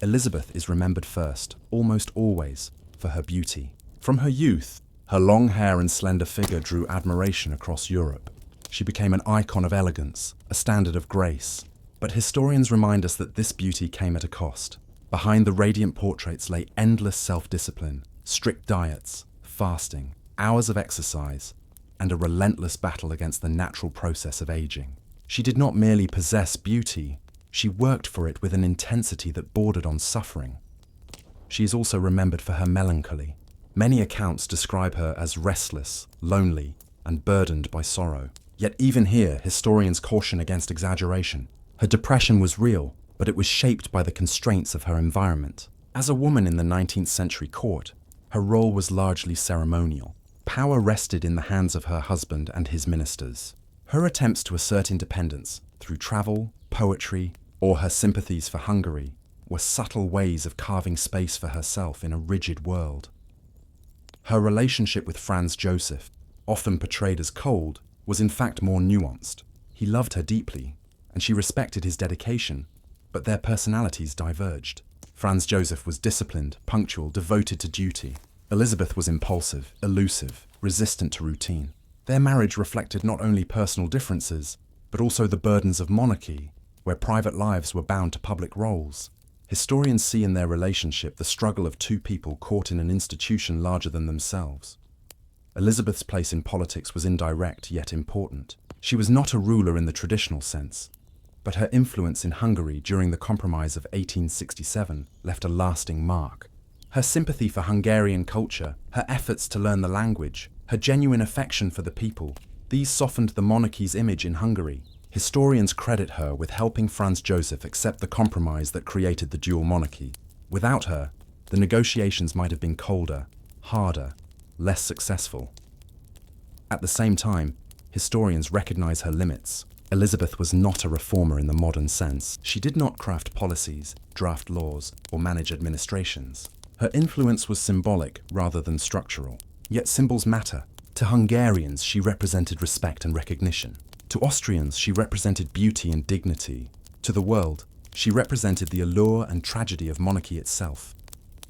Elizabeth is remembered first, almost always, for her beauty. From her youth, her long hair and slender figure drew admiration across Europe. She became an icon of elegance, a standard of grace. But historians remind us that this beauty came at a cost. Behind the radiant portraits lay endless self-discipline, strict diets, fasting, hours of exercise, and a relentless battle against the natural process of aging. She did not merely possess beauty, she worked for it with an intensity that bordered on suffering. She is also remembered for her melancholy. Many accounts describe her as restless, lonely, and burdened by sorrow. Yet even here, historians caution against exaggeration. Her depression was real, but it was shaped by the constraints of her environment. As a woman in the 19th century court, her role was largely ceremonial. Power rested in the hands of her husband and his ministers. Her attempts to assert independence through travel, poetry, or her sympathies for Hungary were subtle ways of carving space for herself in a rigid world. Her relationship with Franz Joseph, often portrayed as cold, was in fact more nuanced. He loved her deeply, and she respected his dedication, but their personalities diverged. Franz Joseph was disciplined, punctual, devoted to duty. Elizabeth was impulsive, elusive, resistant to routine. Their marriage reflected not only personal differences, but also the burdens of monarchy, where private lives were bound to public roles. Historians see in their relationship the struggle of two people caught in an institution larger than themselves. Elizabeth's place in politics was indirect yet important. She was not a ruler in the traditional sense, but her influence in Hungary during the Compromise of 1867 left a lasting mark. Her sympathy for Hungarian culture, her efforts to learn the language, her genuine affection for the people, these softened the monarchy's image in Hungary. Historians credit her with helping Franz Joseph accept the compromise that created the dual monarchy. Without her, the negotiations might have been colder, harder, less successful. At the same time, historians recognize her limits. Elizabeth was not a reformer in the modern sense. She did not craft policies, draft laws, or manage administrations. Her influence was symbolic rather than structural. Yet symbols matter. To Hungarians, she represented respect and recognition. To Austrians, she represented beauty and dignity. To the world, she represented the allure and tragedy of monarchy itself.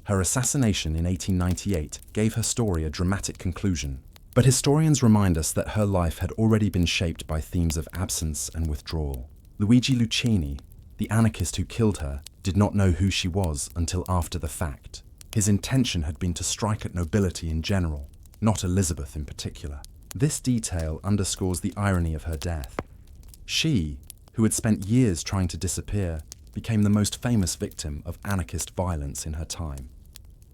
Her assassination in 1898 gave her story a dramatic conclusion. But historians remind us that her life had already been shaped by themes of absence and withdrawal. Luigi Lucchini, the anarchist who killed her, did not know who she was until after the fact. His intention had been to strike at nobility in general, not Elizabeth in particular. This detail underscores the irony of her death. She, who had spent years trying to disappear, became the most famous victim of anarchist violence in her time.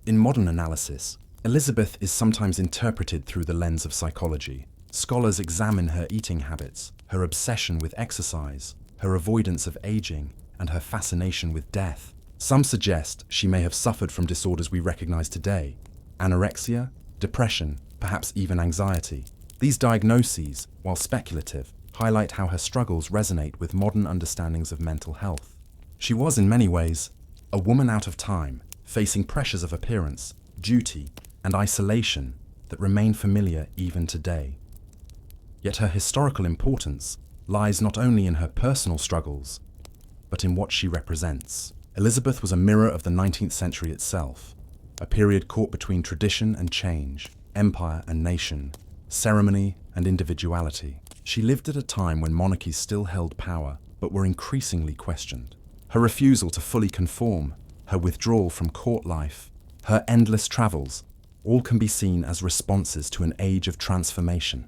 In modern analysis, Elizabeth is sometimes interpreted through the lens of psychology. Scholars examine her eating habits, her obsession with exercise, her avoidance of aging, and her fascination with death. Some suggest she may have suffered from disorders we recognize today: anorexia, depression, perhaps even anxiety. These diagnoses, while speculative, highlight how her struggles resonate with modern understandings of mental health. She was, in many ways, a woman out of time, facing pressures of appearance, duty, and isolation that remain familiar even today. Yet her historical importance lies not only in her personal struggles, but in what she represents. Elizabeth was a mirror of the 19th century itself, a period caught between tradition and change, empire and nation, ceremony and individuality. She lived at a time when monarchies still held power, but were increasingly questioned. Her refusal to fully conform, her withdrawal from court life, her endless travels, all can be seen as responses to an age of transformation.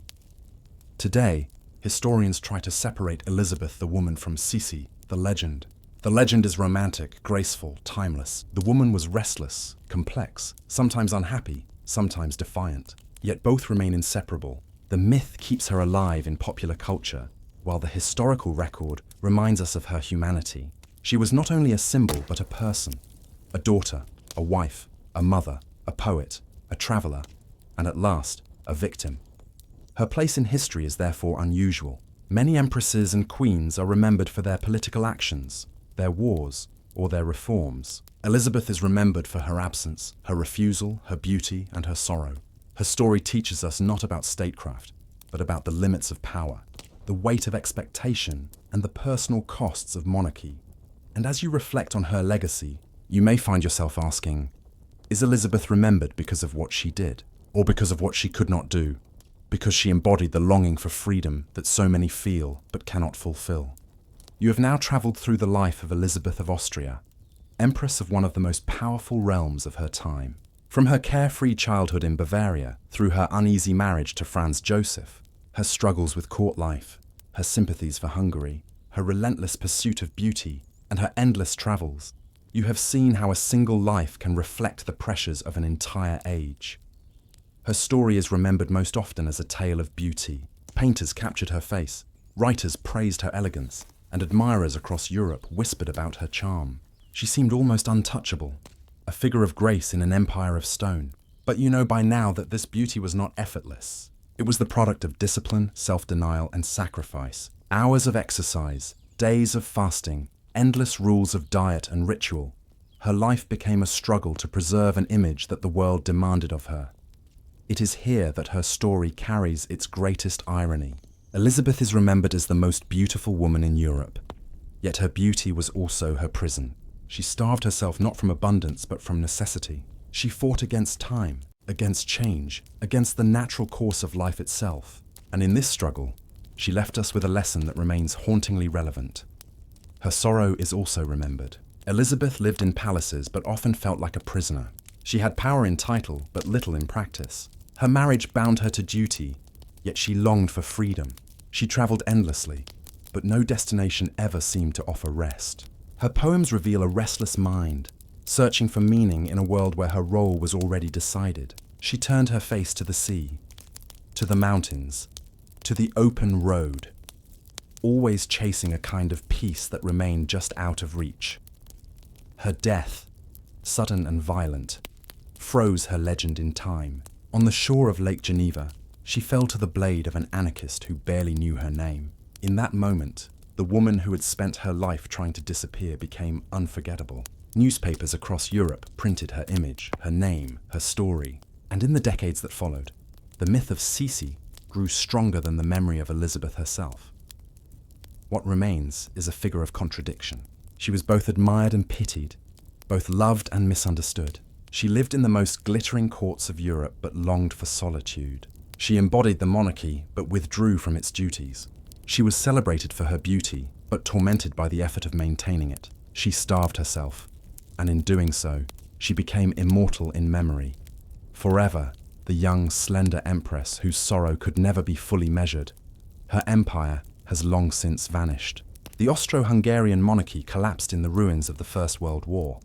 Today, historians try to separate Elizabeth the woman from Sisi, the legend. The legend is romantic, graceful, timeless. The woman was restless, complex, sometimes unhappy, sometimes defiant. Yet both remain inseparable. The myth keeps her alive in popular culture, while the historical record reminds us of her humanity. She was not only a symbol, but a person, a daughter, a wife, a mother, a poet, a traveller, and at last, a victim. Her place in history is therefore unusual. Many empresses and queens are remembered for their political actions, their wars, or their reforms. Elizabeth is remembered for her absence, her refusal, her beauty, and her sorrow. Her story teaches us not about statecraft, but about the limits of power, the weight of expectation, and the personal costs of monarchy. And as you reflect on her legacy, you may find yourself asking, is Elizabeth remembered because of what she did, or because of what she could not do, because she embodied the longing for freedom that so many feel but cannot fulfill? You have now travelled through the life of Elizabeth of Austria, empress of one of the most powerful realms of her time. From her carefree childhood in Bavaria, through her uneasy marriage to Franz Joseph, her struggles with court life, her sympathies for Hungary, her relentless pursuit of beauty, and her endless travels, you have seen how a single life can reflect the pressures of an entire age. Her story is remembered most often as a tale of beauty. Painters captured her face, writers praised her elegance, and admirers across Europe whispered about her charm. She seemed almost untouchable, a figure of grace in an empire of stone. But you know by now that this beauty was not effortless. It was the product of discipline, self-denial, and sacrifice. Hours of exercise, days of fasting, endless rules of diet and ritual. Her life became a struggle to preserve an image that the world demanded of her. It is here that her story carries its greatest irony. Elizabeth is remembered as the most beautiful woman in Europe. Yet her beauty was also her prison. She starved herself not from abundance but from necessity. She fought against time, against change, against the natural course of life itself. And in this struggle, she left us with a lesson that remains hauntingly relevant. Her sorrow is also remembered. Elizabeth lived in palaces but often felt like a prisoner. She had power in title but little in practice. Her marriage bound her to duty, yet she longed for freedom. She travelled endlessly, but no destination ever seemed to offer rest. Her poems reveal a restless mind, searching for meaning in a world where her role was already decided. She turned her face to the sea, to the mountains, to the open road, always chasing a kind of peace that remained just out of reach. Her death, sudden and violent, froze her legend in time. On the shore of Lake Geneva, she fell to the blade of an anarchist who barely knew her name. In that moment, the woman who had spent her life trying to disappear became unforgettable. Newspapers across Europe printed her image, her name, her story. And in the decades that followed, the myth of Sisi grew stronger than the memory of Elizabeth herself. What remains is a figure of contradiction. She was both admired and pitied, both loved and misunderstood. She lived in the most glittering courts of Europe but longed for solitude. She embodied the monarchy but withdrew from its duties. She was celebrated for her beauty but tormented by the effort of maintaining it. She starved herself, and in doing so, she became immortal in memory. Forever, the young, slender empress whose sorrow could never be fully measured. Her empire has long since vanished. The Austro-Hungarian monarchy collapsed in the ruins of the First World War.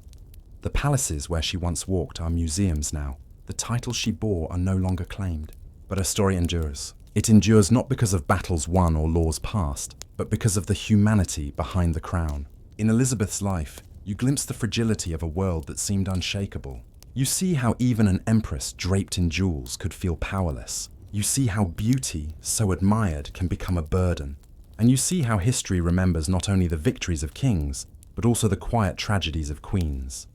The palaces where she once walked are museums now. The titles she bore are no longer claimed. But her story endures. It endures not because of battles won or laws passed, but because of the humanity behind the crown. In Elizabeth's life, you glimpse the fragility of a world that seemed unshakable. You see how even an empress draped in jewels could feel powerless. You see how beauty, so admired, can become a burden. And you see how history remembers not only the victories of kings, but also the quiet tragedies of queens.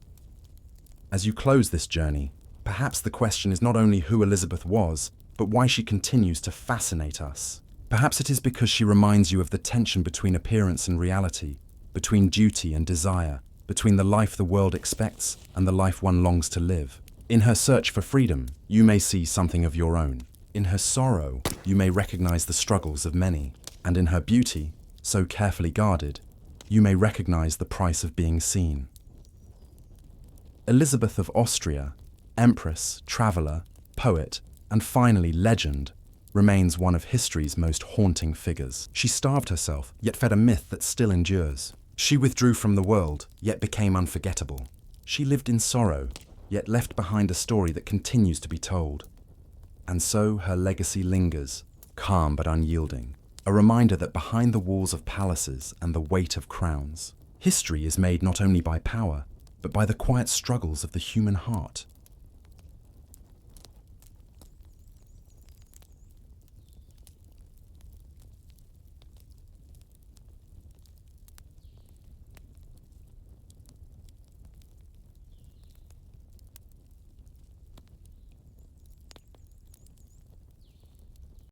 As you close this journey, perhaps the question is not only who Elizabeth was, but why she continues to fascinate us. Perhaps it is because she reminds you of the tension between appearance and reality, between duty and desire, between the life the world expects and the life one longs to live. In her search for freedom, you may see something of your own. In her sorrow, you may recognize the struggles of many. And in her beauty, so carefully guarded, you may recognize the price of being seen. Elizabeth of Austria, empress, traveller, poet, and finally legend, remains one of history's most haunting figures. She starved herself, yet fed a myth that still endures. She withdrew from the world, yet became unforgettable. She lived in sorrow, yet left behind a story that continues to be told. And so her legacy lingers, calm but unyielding, a reminder that behind the walls of palaces and the weight of crowns, history is made not only by power, but by the quiet struggles of the human heart.